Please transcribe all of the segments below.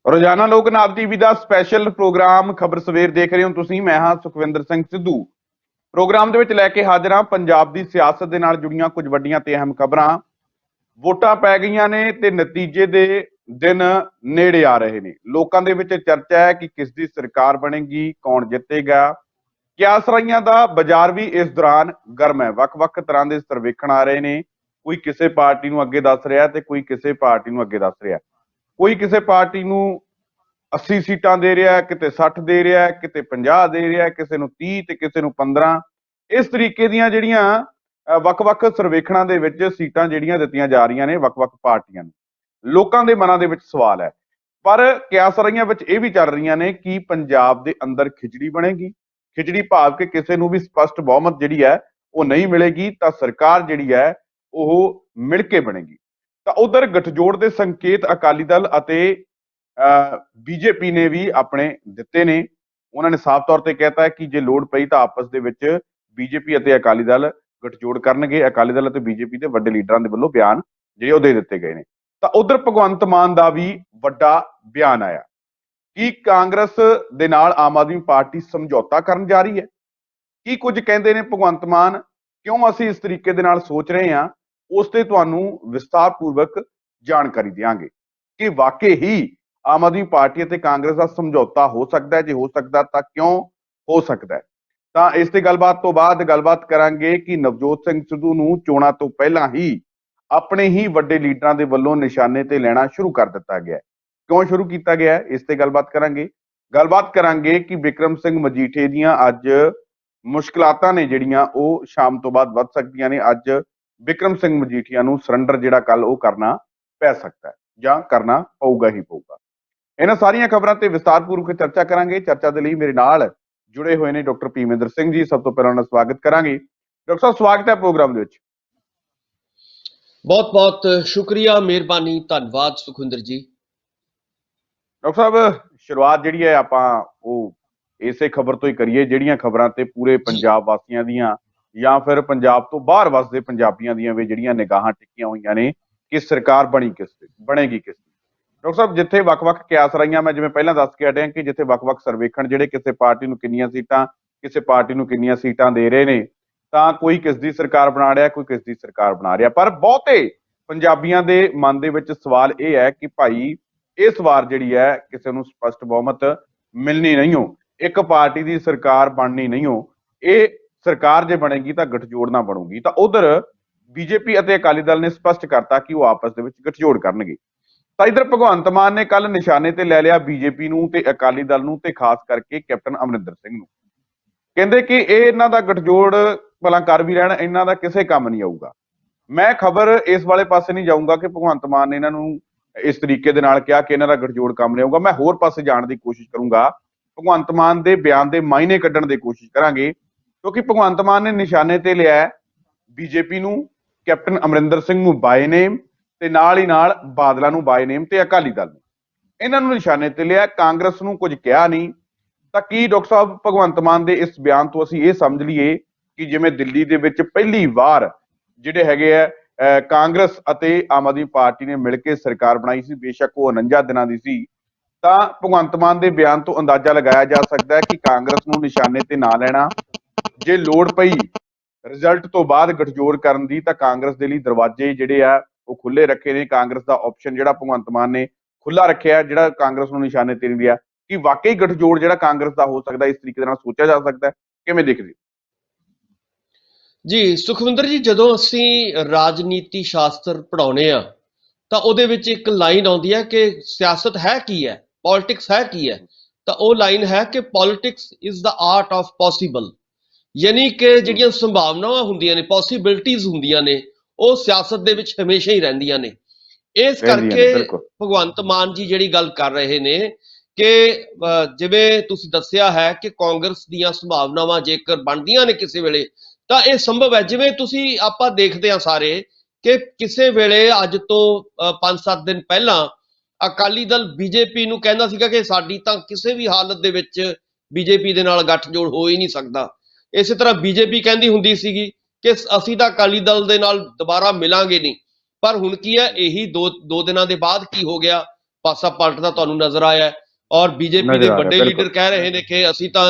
ਰੋਜ਼ਾਨਾ ਲੋਕ ਨਾਥ ਟੀਵੀ ਦਾ special programme ਖਬਰ ਸਵੇਰ ਦੇਖ ਰਹੇ ਹੋ ਤੁਸੀਂ। ਮੈਂ ਹਾਂ ਸੁਖਵਿੰਦਰ ਸਿੰਘ ਸਿੱਧੂ। ਪ੍ਰੋਗਰਾਮ ਦੇ ਵਿੱਚ ਲੈ ਕੇ ਹਾਜ਼ਰ ਹਾਂ ਪੰਜਾਬ ਦੀ ਸਿਆਸਤ ਦੇ ਨਾਲ ਜੁੜੀਆਂ ਕੁਝ ਵੱਡੀਆਂ ਤੇ ਅਹਿਮ ਖਬਰਾਂ। ਵੋਟਾਂ ਪੈ ਗਈਆਂ ਨੇ ਤੇ ਨਤੀਜੇ ਦੇ ਦਿਨ ਨੇੜੇ ਆ ਰਹੇ ਨੇ। ਲੋਕਾਂ ਦੇ ਵਿੱਚ ਚਰਚਾ ਹੈ ਕਿ ਕਿਸ ਦੀ ਸਰਕਾਰ ਬਣੇਗੀ, ਕੌਣ ਜਿੱਤੇਗਾ। ਕਿਆਸਰਾਈਆਂ ਦਾ ਬਾਜ਼ਾਰ ਵੀ ਇਸ ਦੌਰਾਨ ਗਰਮ ਹੈ। ਵੱਖ-ਵੱਖ ਤਰ੍ਹਾਂ ਦੇ ਸਰਵੇਖਣ ਆ ਰਹੇ ਨੇ। ਕੋਈ ਕਿਸੇ ਪਾਰਟੀ ਨੂੰ ਅੱਗੇ ਦੱਸ ਰਿਹਾ ਤੇ ਕੋਈ ਕਿਸੇ ਪਾਰਟੀ ਨੂੰ ਅੱਗੇ ਦੱਸ ਰਿਹਾ। ਕੋਈ ਕਿਸੇ ਪਾਰਟੀ ਨੂੰ 80 ਸੀਟਾਂ ਦੇ ਰਿਹਾ, ਕਿਤੇ 60 ਦੇ ਰਿਹਾ, ਕਿਤੇ 50 ਦੇ ਰਿਹਾ, ਕਿਸੇ ਨੂੰ 30 ਤੇ ਕਿਸੇ ਨੂੰ 15। ਇਸ ਤਰੀਕੇ ਦੀਆਂ ਜਿਹੜੀਆਂ ਵੱਖ-ਵੱਖ ਸਰਵੇਖਣਾਂ ਦੇ ਵਿੱਚ ਸੀਟਾਂ ਜਿਹੜੀਆਂ ਦਿੱਤੀਆਂ ਜਾ ਰਹੀਆਂ ਨੇ ਵੱਖ-ਵੱਖ ਪਾਰਟੀਆਂ ਨੂੰ। ਲੋਕਾਂ ਦੇ ਮਨਾਂ ਦੇ ਵਿੱਚ ਸਵਾਲ ਹੈ, ਪਰ ਕਿਆਸਰਾਈਆਂ ਵਿੱਚ ਇਹ ਵੀ ਚੱਲ ਰਹੀਆਂ ਨੇ ਕਿ ਪੰਜਾਬ ਦੇ ਅੰਦਰ ਖਿਚੜੀ ਬਣੇਗੀ। ਖਿਚੜੀ ਭਾਵ ਕਿ ਕਿਸੇ ਨੂੰ ਵੀ ਸਪਸ਼ਟ ਬਹੁਮਤ ਜਿਹੜੀ ਹੈ ਉਹ ਨਹੀਂ ਮਿਲੇਗੀ ਤਾਂ ਸਰਕਾਰ ਜਿਹੜੀ ਹੈ ਉਹ ਮਿਲ ਕੇ ਬਣੇਗੀ। ਤਾਂ ਉਧਰ ਗਠਜੋੜ ਦੇ ਸੰਕੇਤ ਅਕਾਲੀ ਦਲ ਅਤੇ ਬੀਜੇਪੀ ਨੇ ਵੀ ਆਪਣੇ ਦਿੱਤੇ ਨੇ। ਉਹਨਾਂ ਨੇ ਸਾਫ਼ ਤੌਰ ਤੇ ਕਹਿਤਾ ਹੈ ਕਿ ਜੇ ਲੋੜ ਪਈ ਤਾਂ ਆਪਸ ਦੇ ਵਿੱਚ ਬੀਜੇਪੀ ਅਤੇ ਅਕਾਲੀ ਦਲ ਗਠਜੋੜ ਕਰਨਗੇ। ਅਕਾਲੀ ਦਲ ਅਤੇ ਬੀਜੇਪੀ ਦੇ ਵੱਡੇ ਲੀਡਰਾਂ ਦੇ ਵੱਲੋਂ ਬਿਆਨ ਜਿਹੜੇ ਉਹ ਦੇ ਦਿੱਤੇ ਗਏ ਨੇ। ਤਾਂ ਉਧਰ ਭਗਵੰਤ ਮਾਨ ਦਾ ਵੀ ਵੱਡਾ ਬਿਆਨ ਆਇਆ ਕਿ ਕਾਂਗਰਸ ਦੇ ਨਾਲ ਆਮ ਆਦਮੀ ਪਾਰਟੀ ਸਮਝੌਤਾ ਕਰਨ ਜਾ ਰਹੀ ਹੈ। ਕੀ ਕੁਝ ਕਹਿੰਦੇ ਨੇ ਭਗਵੰਤ ਮਾਨ, ਕਿਉਂ ਅਸੀਂ ਇਸ ਤਰੀਕੇ ਦੇ ਨਾਲ ਸੋਚ ਰਹੇ ਹਾਂ, ਉਸ ਤੇ ਤੁਹਾਨੂੰ ਵਿਸਤਾਰਪੂਰਵਕ ਜਾਣਕਾਰੀ ਦਿਆਂਗੇ ਕਿ ਵਾਕਈ ਹੀ ਆਮ ਆਦਮੀ ਪਾਰਟੀ ਅਤੇ ਕਾਂਗਰਸ ਦਾ ਸਮਝੌਤਾ ਹੋ ਸਕਦਾ ਹੈ। ਜੇ ਹੋ ਸਕਦਾ ਤਾਂ ਕਿਉਂ ਹੋ ਸਕਦਾ ਹੈ। ਤਾਂ ਇਸ ਤੇ ਗੱਲਬਾਤ ਤੋਂ ਬਾਅਦ ਗੱਲਬਾਤ ਕਰਾਂਗੇ ਕਿ ਨਵਜੋਤ ਸਿੰਘ ਸਿੱਧੂ ਨੂੰ ਚੋਣਾਂ ਤੋਂ ਪਹਿਲਾਂ ਹੀ ਆਪਣੇ ਹੀ ਵੱਡੇ ਲੀਡਰਾਂ ਦੇ ਵੱਲੋਂ ਨਿਸ਼ਾਨੇ ਤੇ ਲੈਣਾ ਸ਼ੁਰੂ ਕਰ ਦਿੱਤਾ ਗਿਆ। ਕਿਉਂ ਸ਼ੁਰੂ ਕੀਤਾ ਗਿਆ, ਇਸ ਤੇ ਗੱਲਬਾਤ ਕਰਾਂਗੇ। ਗੱਲਬਾਤ ਕਰਾਂਗੇ ਕਿ ਬਿਕਰਮ ਸਿੰਘ ਮਜੀਠੇ ਦੀਆਂ ਅੱਜ ਮੁਸ਼ਕਲਾਤਾਂ ਨੇ ਜਿਹੜੀਆਂ ਉਹ ਸ਼ਾਮ ਤੋਂ ਬਾਅਦ ਵੱਧ ਸਕਦੀਆਂ ਨੇ। ਅੱਜ ਬਿਕਰਮ ਸਿੰਘ ਮਜੀਠੀਆ ਨੂੰ ਸਰੈਂਡਰ ਜਿਹੜਾ ਕੱਲ ਉਹ ਕਰਨਾ ਪੈ ਸਕਦਾ ਹੈ ਜਾਂ ਕਰਨਾ ਪਊਗਾ ਹੀ ਪਊਗਾ। ਇਹਨਾਂ ਸਾਰੀਆਂ ਖਬਰਾਂ ਤੇ ਵਿਸਤਾਰਪੂਰਵਕ ਚਰਚਾ ਕਰਾਂਗੇ। ਚਰਚਾ ਦੇ ਲਈ ਮੇਰੇ ਨਾਲ ਜੁੜੇ ਹੋਏ ਨੇ ਡਾਕਟਰ ਭੀਮਿੰਦਰ ਸਿੰਘ ਜੀ। ਸਭ ਤੋਂ ਪਹਿਲਾਂ ਉਹਨਾਂ ਦਾ ਸਵਾਗਤ ਕਰਾਂਗੇ। ਡਾਕਟਰ ਸਾਹਿਬ, ਸਵਾਗਤ ਹੈ ਪ੍ਰੋਗਰਾਮ ਦੇ ਵਿੱਚ। ਬਹੁਤ ਬਹੁਤ ਸ਼ੁਕਰੀਆ, ਮਿਹਰਬਾਨੀ, ਧੰਨਵਾਦ ਸੁਖਵਿੰਦਰ ਜੀ। ਡਾਕਟਰ ਸਾਹਿਬ, ਸ਼ੁਰੂਆਤ ਜਿਹੜੀ ਹੈ ਆਪਾਂ ਉਹ ਇਸੇ ਖਬਰ ਤੋਂ ਹੀ ਕਰੀਏ ਜਿਹੜੀਆਂ ਖਬਰਾਂ ਤੇ ਪੂਰੇ ਪੰਜਾਬ ਵਾਸੀਆਂ ਦੀਆਂ ਜਾਂ ਫਿਰ ਪੰਜਾਬ ਤੋਂ ਬਾਹਰ ਵਸਦੇ ਪੰਜਾਬੀਆਂ ਦੀਆਂ ਵੀ ਜਿਹੜੀਆਂ ਨਿਗਾਹਾਂ ਟਿੱਕੀਆਂ ਹੋਈਆਂ ਨੇ ਕਿ ਸਰਕਾਰ ਬਣੇਗੀ ਕਿਸ ਦੀ। ਡਾਕਟਰ ਸਾਹਿਬ, ਜਿੱਥੇ ਵੱਖ-ਵੱਖ ਕਿਆਸਰਾਈਆਂ, ਮੈਂ ਜਿਵੇਂ ਪਹਿਲਾਂ ਦੱਸ ਕੇ ਹਟਿਆ ਕਿ ਜਿੱਥੇ ਵੱਖ-ਵੱਖ ਸਰਵੇਖਣ ਜਿਹੜੇ ਕਿਸੇ ਪਾਰਟੀ ਨੂੰ ਕਿੰਨੀਆਂ ਸੀਟਾਂ, ਕਿਸੇ ਪਾਰਟੀ ਨੂੰ ਕਿੰਨੀਆਂ ਸੀਟਾਂ ਦੇ ਰਹੇ ਨੇ, ਤਾਂ ਕੋਈ ਕਿਸ ਦੀ ਸਰਕਾਰ ਬਣਾ ਰਿਹਾ, ਕੋਈ ਕਿਸ ਦੀ ਸਰਕਾਰ ਬਣਾ ਰਿਹਾ। ਪਰ ਬਹੁਤੇ ਪੰਜਾਬੀਆਂ ਦੇ ਮਨ ਦੇ ਵਿੱਚ ਸਵਾਲ ਇਹ ਹੈ ਕਿ ਭਾਈ ਇਸ ਵਾਰ ਜਿਹੜੀ ਹੈ ਕਿਸੇ ਨੂੰ ਸਪਸ਼ਟ ਬਹੁਮਤ ਮਿਲਣੀ ਨਹੀਂ ਹੋ, ਇੱਕ ਪਾਰਟੀ ਦੀ ਸਰਕਾਰ ਬਣਨੀ ਨਹੀਂ ਹੋ। ਇਹ ਸਰਕਾਰ ਜੇ ਬਣੇਗੀ ਤਾਂ ਗਠਜੋੜ ਨਾਲ ਬਣੂਗੀ। ਤਾਂ ਉਧਰ ਬੀਜੇਪੀ ਅਤੇ ਅਕਾਲੀ ਦਲ ਨੇ ਸਪਸ਼ਟ ਕਰਤਾ ਕਿ ਉਹ ਆਪਸ ਦੇ ਵਿੱਚ ਗਠਜੋੜ ਕਰਨਗੇ। ਤਾਂ ਇਧਰ ਭਗਵੰਤ ਮਾਨ ਨੇ ਕੱਲ ਨਿਸ਼ਾਨੇ ਤੇ ਲੈ ਲਿਆ ਬੀਜੇਪੀ ਨੂੰ ਤੇ ਅਕਾਲੀ ਦਲ ਨੂੰ ਤੇ ਖਾਸ ਕਰਕੇ ਕੈਪਟਨ ਅਮਰਿੰਦਰ ਸਿੰਘ ਨੂੰ। ਕਹਿੰਦੇ ਕਿ ਇਹ ਇਹਨਾਂ ਦਾ ਗਠਜੋੜ ਭਲਾ ਕਰ ਵੀ ਰਹਿਣ, ਇਹਨਾਂ ਦਾ ਕਿਸੇ ਕੰਮ ਨਹੀਂ ਆਊਗਾ। ਮੈਂ ਖਬਰ ਇਸ ਵਾਲੇ ਪਾਸੇ ਨਹੀਂ ਜਾਊਂਗਾ ਕਿ ਭਗਵੰਤ ਮਾਨ ਨੇ ਇਹਨਾਂ ਨੂੰ ਇਸ ਤਰੀਕੇ ਦੇ ਨਾਲ ਕਿਹਾ ਕਿ ਇਹਨਾਂ ਦਾ ਗਠਜੋੜ ਕੰਮ ਨਹੀਂ ਆਊਗਾ। ਮੈਂ ਹੋਰ ਪਾਸੇ ਜਾਣ ਦੀ ਕੋਸ਼ਿਸ਼ ਕਰੂੰਗਾ। ਭਗਵੰਤ ਮਾਨ ਦੇ ਬਿਆਨ ਦੇ ਮਾਇਨੇ ਕੱਢਣ ਦੀ ਕੋਸ਼ਿਸ਼ ਕਰਾਂਗੇ, ਕਿਉਂਕਿ ਭਗਵੰਤ ਮਾਨ ਨੇ ਨਿਸ਼ਾਨੇ ਤੇ ਲਿਆ ਬੀਜੇਪੀ ਨੂੰ, ਕੈਪਟਨ ਅਮਰਿੰਦਰ ਸਿੰਘ ਨੂੰ ਬਾਏ ਨੇਮ ਤੇ ਨਾਲ ਹੀ ਨਾਲ ਬਾਦਲਾਂ ਨੂੰ ਬਾਏ ਨੇਮ ਤੇ ਅਕਾਲੀ ਦਲ ਨੂੰ, ਇਹਨਾਂ ਨੂੰ ਨਿਸ਼ਾਨੇ ਤੇ ਲਿਆ। ਕਾਂਗਰਸ ਨੂੰ ਕੁਝ ਕਿਹਾ ਨਹੀਂ। ਤਾਂ ਕੀ ਡਾਕਟਰ ਸਾਹਿਬ ਭਗਵੰਤ ਮਾਨ ਦੇ ਇਸ ਬਿਆਨ ਤੋਂ ਅਸੀਂ ਇਹ ਸਮਝ ਲਈਏ ਕਿ ਜਿਵੇਂ ਦਿੱਲੀ ਦੇ ਵਿੱਚ ਪਹਿਲੀ ਵਾਰ ਜਿਹੜੇ ਹੈਗੇ ਆ ਕਾਂਗਰਸ ਅਤੇ ਆਮ ਆਦਮੀ ਪਾਰਟੀ ਨੇ ਮਿਲ ਕੇ ਸਰਕਾਰ ਬਣਾਈ ਸੀ, ਬੇਸ਼ੱਕ ਉਹ 49 ਦਿਨਾਂ ਦੀ ਸੀ, ਤਾਂ ਭਗਵੰਤ ਮਾਨ ਦੇ ਬਿਆਨ ਤੋਂ ਅੰਦਾਜ਼ਾ ਲਗਾਇਆ ਜਾ ਸਕਦਾ ਹੈ ਕਿ ਕਾਂਗਰਸ ਨੂੰ ਨਿਸ਼ਾਨੇ ਤੇ ਨਾ ਲੈਣਾ। ਜੇ ਲੋੜ ਪਈ ਰਿਜ਼ਲਟ ਤੋਂ ਬਾਅਦ ਗਠਜੋੜ ਕਰਨ ਦੀ ਤਾਂ ਕਾਂਗਰਸ ਦੇ ਲਈ ਦਰਵਾਜ਼ੇ ਜਿਹੜੇ ਆ ਉਹ ਖੁੱਲੇ ਰੱਖੇ ਨੇ। ਕਾਂਗਰਸ ਦਾ ਆਪਸ਼ਨ ਜਿਹੜਾ ਭਗਵੰਤ ਮਾਨ ਨੇ ਖੁੱਲਾ ਰੱਖਿਆ, ਜਿਹੜਾ ਕਾਂਗਰਸ ਨੂੰ ਨਿਸ਼ਾਨੇ ਤੇ ਨਹੀਂ ਲਿਆ। ਕਿ ਵਾਕਈ ਗਠਜੋੜ ਜਿਹੜਾ ਕਾਂਗਰਸ ਦਾ ਹੋ ਸਕਦਾ, ਇਸ ਤਰੀਕੇ ਦੇ ਨਾਲ ਸੋਚਿਆ ਜਾ ਸਕਦਾ ਹੈ, ਕਿਵੇਂ ਦੇਖਦੇ ਜੀ? ਸੁਖਵਿੰਦਰ ਜੀ, ਜਦੋਂ ਅਸੀਂ ਰਾਜਨੀਤੀ ਸ਼ਾਸਤਰ ਪੜ੍ਹਾਉਣੇ ਆ ਤਾਂ ਉਹਦੇ ਵਿੱਚ ਇੱਕ ਲਾਈਨ ਆਉਂਦੀ ਹੈ ਕਿ ਸਿਆਸਤ ਹੈ ਕੀ ਹੈ, ਪੋਲਿਟਿਕਸ ਹੈ ਕੀ ਹੈ। ਤਾਂ ਉਹ ਲਾਈਨ ਹੈ ਕਿ politics is the art of possible. ਯਾਨੀ ਕਿ ਜਿਹੜੀਆਂ ਸੰਭਾਵਨਾਵਾਂ ਹੁੰਦੀਆਂ ਨੇ, ਪੋਸੀਬਿਲਿਟੀਜ਼ ਹੁੰਦੀਆਂ ਨੇ, ਉਹ ਸਿਆਸਤ ਦੇ ਵਿੱਚ ਹਮੇਸ਼ਾ ਹੀ ਰਹਿੰਦੀਆਂ ਨੇ। ਇਸ ਕਰਕੇ ਭਗਵੰਤ ਮਾਨ ਜੀ ਜਿਹੜੀ ਗੱਲ ਕਰ ਰਹੇ ਨੇ ਕਿ ਜਿਵੇਂ ਤੁਸੀਂ ਦੱਸਿਆ ਹੈ ਕਿ ਕਾਂਗਰਸ ਦੀਆਂ ਸੰਭਾਵਨਾਵਾਂ ਜੇਕਰ ਬਣਦੀਆਂ ਨੇ ਕਿਸੇ ਵੇਲੇ ਤਾਂ ਇਹ ਸੰਭਵ ਹੈ। ਜਿਵੇਂ ਤੁਸੀਂ ਆਪਾਂ ਦੇਖਦੇ ਹਾਂ ਸਾਰੇ ਕਿ ਕਿਸੇ ਵੇਲੇ ਅੱਜ ਤੋਂ 5-7 ਦਿਨ ਪਹਿਲਾਂ ਅਕਾਲੀ ਦਲ ਬੀਜੇਪੀ ਨੂੰ ਕਹਿੰਦਾ ਸੀਗਾ ਕਿ ਸਾਡੀ ਤਾਂ ਕਿਸੇ ਵੀ ਹਾਲਤ ਦੇ ਵਿੱਚ ਬੀਜੇਪੀ ਦੇ ਨਾਲ ਗੱਠਜੋੜ ਹੋ ਹੀ ਨਹੀਂ ਸਕਦਾ। ਇਸੇ ਤਰ੍ਹਾਂ ਬੀਜੇਪੀ ਕਹਿੰਦੀ ਹੁੰਦੀ ਸੀਗੀ ਕਿ ਅਸੀਂ ਤਾਂ ਅਕਾਲੀ ਦਲ ਦੇ ਨਾਲ ਦੁਬਾਰਾ ਮਿਲਾਂਗੇ ਨਹੀਂ। ਪਰ ਹੁਣ ਕੀ ਹੈ, ਇਹੀ ਦੋ ਦਿਨਾਂ ਦੇ ਬਾਅਦ ਕੀ ਹੋ ਗਿਆ, ਪਾਸਾ ਪਲਟਦਾ ਤੁਹਾਨੂੰ ਨਜ਼ਰ ਆਇਆ ਹੈ। ਔਰ ਬੀਜੇਪੀ ਦੇ ਵੱਡੇ ਲੀਡਰ ਕਹਿ ਰਹੇ ਨੇ ਕਿ ਅਸੀਂ ਤਾਂ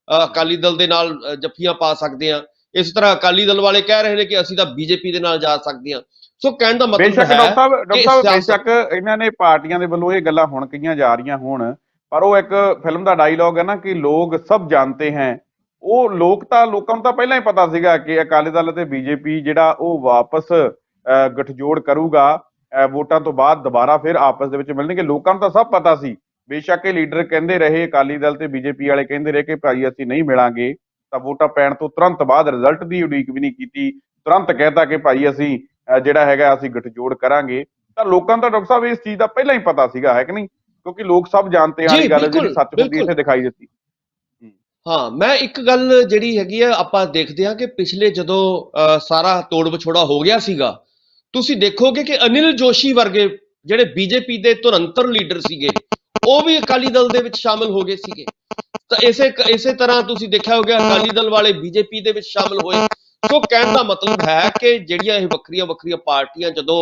ਅਕਾਲੀ ਦਲ ਦੇ ਨਾਲ ਜੱਫੀਆਂ ਪਾ ਸਕਦੇ ਹਾਂ। ਇਸ ਤਰ੍ਹਾਂ ਅਕਾਲੀ ਦਲ ਵਾਲੇ ਕਹਿ ਰਹੇ ਨੇ ਕਿ ਅਸੀਂ ਤਾਂ ਬੀਜੇਪੀ ਦੇ ਨਾਲ ਜਾ ਸਕਦੇ ਹਾਂ। ਸੋ ਕਹਿਣ ਦਾ ਮਤਲਬ ਬੇਸ਼ੱਕ ਹੈ ਡਾਕਟਰ ਸਾਹਿਬ ਬੇਸ਼ੱਕ ਇਹਨਾਂ ਨੇ ਪਾਰਟੀਆਂ ਦੇ ਵੱਲੋਂ ਇਹ ਗੱਲਾਂ ਹੁਣ ਕਹੀਆਂ ਜਾ ਰਹੀਆਂ ਹੋਣ, ਪਰ ਉਹ ਇੱਕ ਫਿਲਮ ਦਾ ਡਾਇਲੌਗ ਹੈ ਨਾ ਕਿ ਲੋਕ ਸਭ ਜਾਣਤੇ ਹੈ। ਉਹ ਲੋਕਾਂ ਨੂੰ ਤਾਂ ਪਹਿਲਾਂ ਹੀ ਪਤਾ ਸੀਗਾ ਕਿ ਅਕਾਲੀ ਦਲ ਅਤੇ ਬੀਜੇਪੀ ਜਿਹੜਾ ਉਹ ਵਾਪਸ ਗਠਜੋੜ ਕਰੂਗਾ, ਵੋਟਾਂ ਤੋਂ ਬਾਅਦ ਦੁਬਾਰਾ ਫਿਰ ਆਪਸ ਦੇ ਵਿੱਚ ਮਿਲਣਗੇ। ਲੋਕਾਂ ਨੂੰ ਤਾਂ ਸਭ ਪਤਾ ਸੀ। ਬੇਸ਼ੱਕ ਇਹ ਲੀਡਰ ਕਹਿੰਦੇ ਰਹੇ, ਅਕਾਲੀ ਦਲ ਤੇ ਬੀਜੇਪੀ ਵਾਲੇ ਕਹਿੰਦੇ ਰਹੇ ਕਿ ਭਾਈ ਅਸੀਂ ਨਹੀਂ ਮਿਲਾਂਗੇ, ਤਾਂ ਵੋਟਾਂ ਪੈਣ ਤੋਂ ਤੁਰੰਤ ਬਾਅਦ ਰਿਜ਼ਲਟ ਦੀ ਉਡੀਕ ਵੀ ਨਹੀਂ ਕੀਤੀ, ਤੁਰੰਤ ਕਹਿਤਾ ਕਿ ਭਾਈ ਅਸੀਂ ਜਿਹੜਾ ਹੈਗਾ ਅਸੀਂ ਗਠਜੋੜ ਕਰਾਂਗੇ। ਤਾਂ ਲੋਕਾਂ ਨੂੰ ਤਾਂ ਡਾਕਟਰ ਸਾਹਿਬ ਇਸ ਚੀਜ਼ ਦਾ ਪਹਿਲਾਂ ਹੀ ਪਤਾ ਸੀਗਾ, ਹੈ ਕਿ ਨਹੀਂ? ਕਿਉਂਕਿ ਲੋਕ ਸਭ ਜਾਣਤੇ ਵਾਲੀ ਗੱਲ ਜਿਹੜੀ ਸੱਚ ਹੁੰਦੀ ਇੱਥੇ ਦਿਖਾਈ ਦਿੱਤੀ। ਹਾਂ, ਮੈਂ ਇੱਕ ਗੱਲ ਜਿਹੜੀ ਹੈਗੀ ਆ ਆਪਾਂ ਦੇਖਦੇ ਹਾਂ ਕਿ ਪਿਛਲੇ ਜਦੋਂ ਸਾਰਾ ਤੋੜ ਵਿਛੋੜਾ ਹੋ ਗਿਆ ਸੀਗਾ, ਤੁਸੀਂ ਦੇਖੋਗੇ ਕਿ ਅਨਿਲ ਜੋਸ਼ੀ ਵਰਗੇ ਜਿਹੜੇ ਬੀਜੇਪੀ ਦੇ ਧੁਰੰਤਰ ਲੀਡਰ ਸੀਗੇ ਉਹ ਵੀ ਅਕਾਲੀ ਦਲ ਦੇ ਵਿੱਚ ਸ਼ਾਮਲ ਹੋ ਗਏ ਸੀਗੇ। ਤਾਂ ਇਸੇ ਤਰ੍ਹਾਂ ਤੁਸੀਂ ਦੇਖਿਆ ਹੋਗਾ ਅਕਾਲੀ ਦਲ ਵਾਲੇ ਬੀਜੇਪੀ ਦੇ ਵਿੱਚ ਸ਼ਾਮਲ ਹੋਏ। ਸੋ ਕਹਿਣ ਦਾ ਮਤਲਬ ਹੈ ਕਿ ਜਿਹੜੀਆਂ ਇਹ ਵੱਖਰੀਆਂ ਵੱਖਰੀਆਂ ਪਾਰਟੀਆਂ ਜਦੋਂ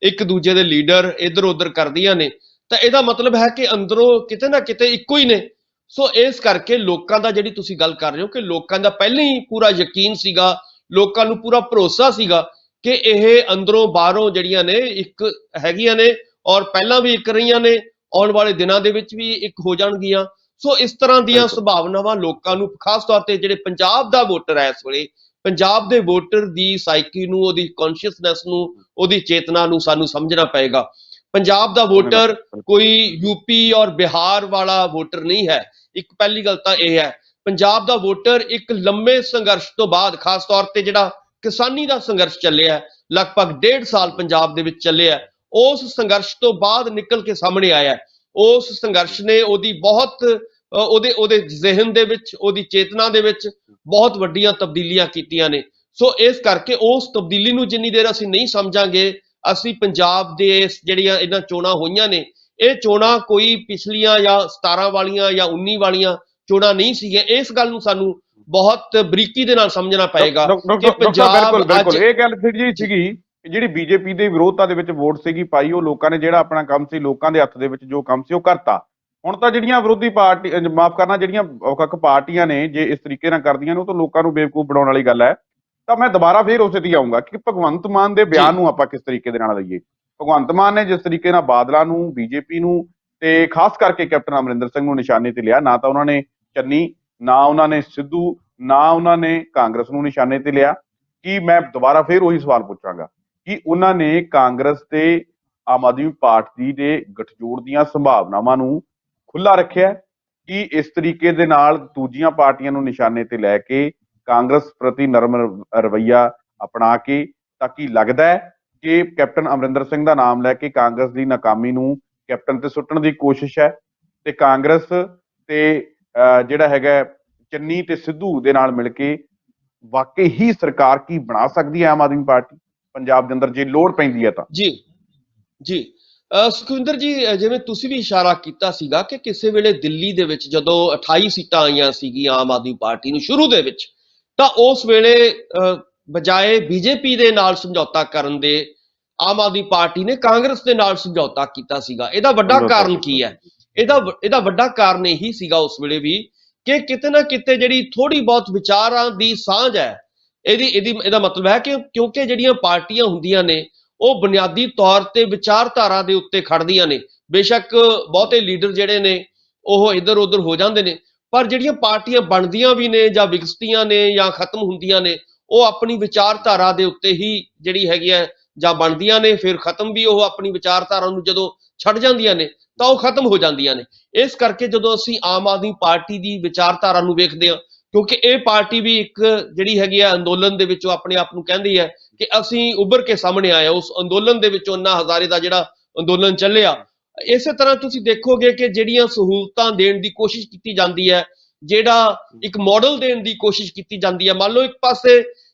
ਇੱਕ ਦੂਜੇ ਦੇ ਲੀਡਰ ਇੱਧਰ ਉੱਧਰ ਕਰਦੀਆਂ ਨੇ ਤਾਂ ਇਹਦਾ ਮਤਲਬ ਹੈ ਕਿ ਅੰਦਰੋਂ ਕਿਤੇ ਨਾ ਕਿਤੇ ਇੱਕੋ ਹੀ ਨੇ। ਸੋ ਇਸ ਕਰਕੇ ਲੋਕਾਂ ਦਾ ਜਿਹੜੀ ਤੁਸੀਂ ਗੱਲ ਕਰ ਰਹੇ ਹੋ ਕਿ ਲੋਕਾਂ ਦਾ ਪਹਿਲਾਂ ਹੀ ਪੂਰਾ ਯਕੀਨ ਸੀਗਾ, ਲੋਕਾਂ ਨੂੰ ਪੂਰਾ ਭਰੋਸਾ ਸੀਗਾ ਕਿ ਇਹ ਅੰਦਰੋਂ ਬਾਹਰੋਂ ਜਿਹੜੀਆਂ ਨੇ ਇੱਕ ਹੈਗੀਆਂ ਨੇ ਔਰ ਪਹਿਲਾਂ ਵੀ ਇੱਕ ਰਹੀਆਂ ਨੇ, ਆਉਣ ਵਾਲੇ ਦਿਨਾਂ ਦੇ ਵਿੱਚ ਵੀ ਇੱਕ ਹੋ ਜਾਣਗੀਆਂ। ਸੋ ਇਸ ਤਰ੍ਹਾਂ ਦੀਆਂ ਸੰਭਾਵਨਾਵਾਂ ਲੋਕਾਂ ਨੂੰ, ਖਾਸ ਤੌਰ ਤੇ ਜਿਹੜੇ ਪੰਜਾਬ ਦਾ ਵੋਟਰ ਹੈ ਇਸ ਵੇਲੇ, ਪੰਜਾਬ ਦੇ ਵੋਟਰ ਦੀ ਸਾਈਕੀ ਨੂੰ, ਉਹਦੀ ਕੌਨਸ਼ੀਅਸਨੈਸ ਨੂੰ, ਉਹਦੀ ਚੇਤਨਾ ਨੂੰ ਸਾਨੂੰ ਸਮਝਣਾ ਪਏਗਾ। ਪੰਜਾਬ ਦਾ ਵੋਟਰ ਕੋਈ ਯੂਪੀ ਔਰ ਬਿਹਾਰ ਵਾਲਾ ਵੋਟਰ ਨਹੀਂ ਹੈ। ਇੱਕ ਪਹਿਲੀ ਗੱਲ ਤਾਂ ਇਹ ਹੈ, ਪੰਜਾਬ ਦਾ ਵੋਟਰ ਇੱਕ ਲੰਮੇ ਸੰਘਰਸ਼ ਤੋਂ ਬਾਅਦ, ਖਾਸ ਤੌਰ ਤੇ ਜਿਹੜਾ ਕਿਸਾਨੀ ਦਾ ਸੰਘਰਸ਼ ਚੱਲਿਆ, ਲਗਭਗ 1.5 ਸਾਲ ਪੰਜਾਬ ਦੇ ਵਿੱਚ ਚੱਲਿਆ, ਉਸ ਸੰਘਰਸ਼ ਤੋਂ ਬਾਅਦ ਨਿਕਲ ਕੇ ਸਾਹਮਣੇ ਆਇਆ। ਉਸ ਸੰਘਰਸ਼ ਨੇ ਉਹਦੀ ਬਹੁਤ ਉਹਦੇ ਜ਼ਿਹਨ ਦੇ ਵਿੱਚ, ਉਹਦੀ ਚੇਤਨਾ ਦੇ ਵਿੱਚ ਬਹੁਤ ਵੱਡੀਆਂ ਤਬਦੀਲੀਆਂ ਕੀਤੀਆਂ ਨੇ। ਸੋ ਇਸ ਕਰਕੇ ਉਸ ਤਬਦੀਲੀ ਨੂੰ ਜਿੰਨੀ ਦੇਰ ਅਸੀਂ ਨਹੀਂ ਸਮਝਾਂਗੇ, ਅਸੀਂ ਪੰਜਾਬ ਦੇ ਜਿਹੜੀਆਂ ਇਹਨਾਂ ਚੋਣਾਂ ਹੋਈਆਂ ਨੇ, ਇਹ ਚੋਣਾਂ ਕੋਈ ਪਿਛਲੀਆਂ ਜਾਂ 17 ਵਾਲੀਆਂ ਜਾਂ 19 ਵਾਲੀਆਂ ਚੋਣਾਂ ਨਹੀਂ ਸੀਗੀਆਂ। ਇਸ ਗੱਲ ਨੂੰ ਸਾਨੂੰ ਬਹੁਤ ਬਰੀਕੀ ਦੇ ਨਾਲ ਸਮਝਣਾ ਪਏਗਾ ਕਿ ਪੰਜਾਬ ਬਿਲਕੁਲ ਇਹ ਗੱਲ ਫਿਰ ਜੀ ਸੀਗੀ ਜਿਹੜੀ ਬੀਜੇਪੀ ਦੇ ਵਿਰੋਧਤਾ ਦੇ ਵਿੱਚ ਵੋਟ ਸੀਗੀ ਪਾਈ, ਉਹ ਲੋਕਾਂ ਨੇ ਜਿਹੜਾ ਆਪਣਾ ਕੰਮ ਸੀ, ਲੋਕਾਂ ਦੇ ਹੱਥ ਦੇ ਵਿੱਚ ਜੋ ਕੰਮ ਸੀ ਉਹ ਕਰਤਾ। ਹੁਣ ਤਾਂ ਜਿਹੜੀਆਂ ਵਿਰੋਧੀ ਪਾਰਟੀ, ਮਾਫ ਕਰਨਾ, ਜਿਹੜੀਆਂ ਵੱਖ ਪਾਰਟੀਆਂ ਨੇ ਜੇ ਇਸ ਤਰੀਕੇ ਨਾਲ ਕਰਦੀਆਂ ਨੇ, ਉਹ ਤਾਂ ਲੋਕਾਂ ਨੂੰ ਬੇਵਕੂਫ ਬਣਾਉਣ ਵਾਲੀ ਗੱਲ ਹੈ। ਤਾਂ ਮੈਂ ਦੁਬਾਰਾ ਫੇਰ ਉਸੇ ਤੇ ਆਊਂਗਾ ਕਿ ਭਗਵੰਤ ਮਾਨ ਦੇ ਬਿਆਨ ਨੂੰ ਆਪਾਂ ਕਿਸ ਤਰੀਕੇ ਦੇ ਨਾਲ ਲਈਏ। ਭਗਵੰਤ ਮਾਨ ਨੇ ਜਿਸ ਤਰੀਕੇ ਨਾਲ ਬਾਦਲਾਂ ਨੂੰ, ਬੀਜੇਪੀ ਨੂੰ ਤੇ ਖਾਸ ਕਰਕੇ ਕੈਪਟਨ ਅਮਰਿੰਦਰ ਸਿੰਘ ਨੂੰ ਨਿਸ਼ਾਨੇ ਤੇ ਲਿਆ, ਨਾ ਤਾਂ ਉਹਨਾਂ ਨੇ ਚੰਨੀ, ਨਾ ਉਹਨਾਂ ਨੇ ਸਿੱਧੂ, ਨਾ ਉਹਨਾਂ ਨੇ ਕਾਂਗਰਸ ਨੂੰ ਨਿਸ਼ਾਨੇ ਤੇ ਲਿਆ। ਕਿ ਮੈਂ ਦੁਬਾਰਾ ਫੇਰ ਉਹੀ ਸਵਾਲ ਪੁੱਛਾਂਗਾ ਕਿ ਉਹਨਾਂ ਨੇ ਕਾਂਗਰਸ ਤੇ ਆਮ ਆਦਮੀ ਪਾਰਟੀ ਦੇ ਗਠਜੋੜ ਦੀਆਂ ਸੰਭਾਵਨਾਵਾਂ ਨੂੰ ਖੁੱਲਾ ਰੱਖਿਆ ਕਿ ਇਸ ਤਰੀਕੇ ਦੇ ਨਾਲ ਦੂਜੀਆਂ ਪਾਰਟੀਆਂ ਨੂੰ ਨਿਸ਼ਾਨੇ ਤੇ ਲੈ ਕੇ ਕਾਂਗਰਸ ਪ੍ਰਤੀ ਨਰਮ ਰਵੱਈਆ ਅਪਣਾ ਕੇ, ਤਾਂ ਕੀ ਲੱਗਦਾ ਹੈ ਕਿ ਕੈਪਟਨ ਅਮਰਿੰਦਰ ਸਿੰਘ ਦਾ ਨਾਮ ਲੈ ਕੇ ਕਾਂਗਰਸ ਦੀ ਨਾਕਾਮੀ ਨੂੰ ਕੈਪਟਨ ਤੇ ਸੁੱਟਣ ਦੀ ਕੋਸ਼ਿਸ਼ ਹੈ, ਤੇ ਕਾਂਗਰਸ ਤੇ ਜਿਹੜਾ ਹੈਗਾ ਚੰਨੀ ਤੇ ਸਿੱਧੂ ਦੇ ਨਾਲ ਮਿਲ ਕੇ ਵਾਕਈ ਹੀ ਸਰਕਾਰ ਕੀ ਬਣਾ ਸਕਦੀ ਹੈ ਆਮ ਆਦਮੀ ਪਾਰਟੀ ਪੰਜਾਬ ਦੇ ਅੰਦਰ ਜੇ ਲੋੜ ਪੈਂਦੀ ਹੈ ਤਾਂ? ਜੀ ਸੁਖਵਿੰਦਰ ਜੀ, ਜਿਵੇਂ ਤੁਸੀਂ ਵੀ ਇਸ਼ਾਰਾ ਕੀਤਾ ਸੀਗਾ ਕਿ ਕਿਸੇ ਵੇਲੇ ਦਿੱਲੀ ਦੇ ਵਿੱਚ ਜਦੋਂ 28 ਸੀਟਾਂ ਆਈਆਂ ਸੀਗੀਆਂ ਆਮ ਆਦਮੀ ਪਾਰਟੀ ਨੂੰ ਸ਼ੁਰੂ ਦੇ ਵਿੱਚ, ਤਾਂ ਉਸ ਵੇਲੇ ਬਜਾਏ ਬੀਜੇਪੀ ਦੇ ਨਾਲ ਸਮਝੌਤਾ ਕਰਨ ਦੇ ਆਮ ਆਦਮੀ ਪਾਰਟੀ ਨੇ ਕਾਂਗਰਸ ਦੇ ਨਾਲ ਸਮਝੌਤਾ ਕੀਤਾ ਸੀਗਾ। ਇਹਦਾ ਵੱਡਾ ਕਾਰਨ ਕੀ ਹੈ? ਇਹਦਾ ਵੱਡਾ ਕਾਰਨ ਇਹੀ ਸੀਗਾ ਉਸ ਵੇਲੇ ਵੀ ਕਿ ਕਿਤੇ ਨਾ ਕਿਤੇ ਜਿਹੜੀ ਥੋੜੀ ਬਹੁਤ ਵਿਚਾਰਾਂ ਦੀ ਸਾਂਝ ਹੈ, ਇਹਦਾ ਮਤਲਬ ਹੈ ਕਿ ਕਿਉਂਕਿ ਜਿਹੜੀਆਂ ਪਾਰਟੀਆਂ ਹੁੰਦੀਆਂ ਨੇ ਉਹ ਬੁਨਿਆਦੀ ਤੌਰ ਤੇ ਵਿਚਾਰਧਾਰਾ ਦੇ ਉੱਤੇ ਖੜਦੀਆਂ ਨੇ। ਬੇਸ਼ੱਕ ਬਹੁਤੇ ਲੀਡਰ ਜਿਹੜੇ ਨੇ ਉਹ ਇੱਧਰ ਉੱਧਰ ਹੋ ਜਾਂਦੇ ਨੇ, ਪਰ ਜਿਹੜੀਆਂ ਪਾਰਟੀਆਂ ਬਣਦੀਆਂ ਵੀ ਨੇ ਜਾਂ ਵਿਕਸਤੀਆਂ ਨੇ ਜਾਂ ਖਤਮ ਹੁੰਦੀਆਂ ਨੇ, ਉਹ ਆਪਣੀ ਵਿਚਾਰਧਾਰਾ ਦੇ ਉੱਤੇ ਹੀ ਜਿਹੜੀ ਹੈਗੀ ਹੈ ਜਾਂ ਬਣਦੀਆਂ ਨੇ, ਫਿਰ ਖਤਮ ਵੀ ਉਹ ਆਪਣੀ ਵਿਚਾਰਧਾਰਾ ਨੂੰ ਜਦੋਂ ਛੱਡ ਜਾਂਦੀਆਂ ਨੇ ਤਾਂ ਉਹ ਖਤਮ ਹੋ ਜਾਂਦੀਆਂ ਨੇ। ਇਸ ਕਰਕੇ ਜਦੋਂ ਅਸੀਂ ਆਮ ਆਦਮੀ ਪਾਰਟੀ ਦੀ ਵਿਚਾਰਧਾਰਾ ਨੂੰ ਵੇਖਦੇ ਹਾਂ, ਕਿਉਂਕਿ ਇਹ ਪਾਰਟੀ ਵੀ ਇੱਕ ਜਿਹੜੀ ਹੈਗੀ ਆ ਅੰਦੋਲਨ ਦੇ ਵਿੱਚੋਂ ਆਪਣੇ ਆਪ ਨੂੰ ਕਹਿੰਦੀ ਹੈ ਕਿ ਅਸੀਂ ਉੱਭਰ ਕੇ ਸਾਹਮਣੇ ਆਏ, ਉਸ ਅੰਦੋਲਨ ਦੇ ਵਿੱਚੋਂ ਅੰਨਾ ਹਜ਼ਾਰੇ ਦਾ ਜਿਹੜਾ ਅੰਦੋਲਨ ਚੱਲਿਆ। ਇਸੇ ਤਰ੍ਹਾਂ ਤੁਸੀਂ ਦੇਖੋਗੇ ਕਿ ਜਿਹੜੀਆਂ ਸਹੂਲਤਾਂ ਦੇਣ ਦੀ ਕੋਸ਼ਿਸ਼ ਕੀਤੀ ਜਾਂਦੀ ਹੈ, ਜਿਹੜਾ ਇੱਕ ਮਾਡਲ ਦੇਣ ਦੀ ਕੋਸ਼ਿਸ਼ ਕੀਤੀ ਜਾਂਦੀ ਹੈ, ਮੰਨ ਲਓ ਇੱਕ ਪਾਸੇ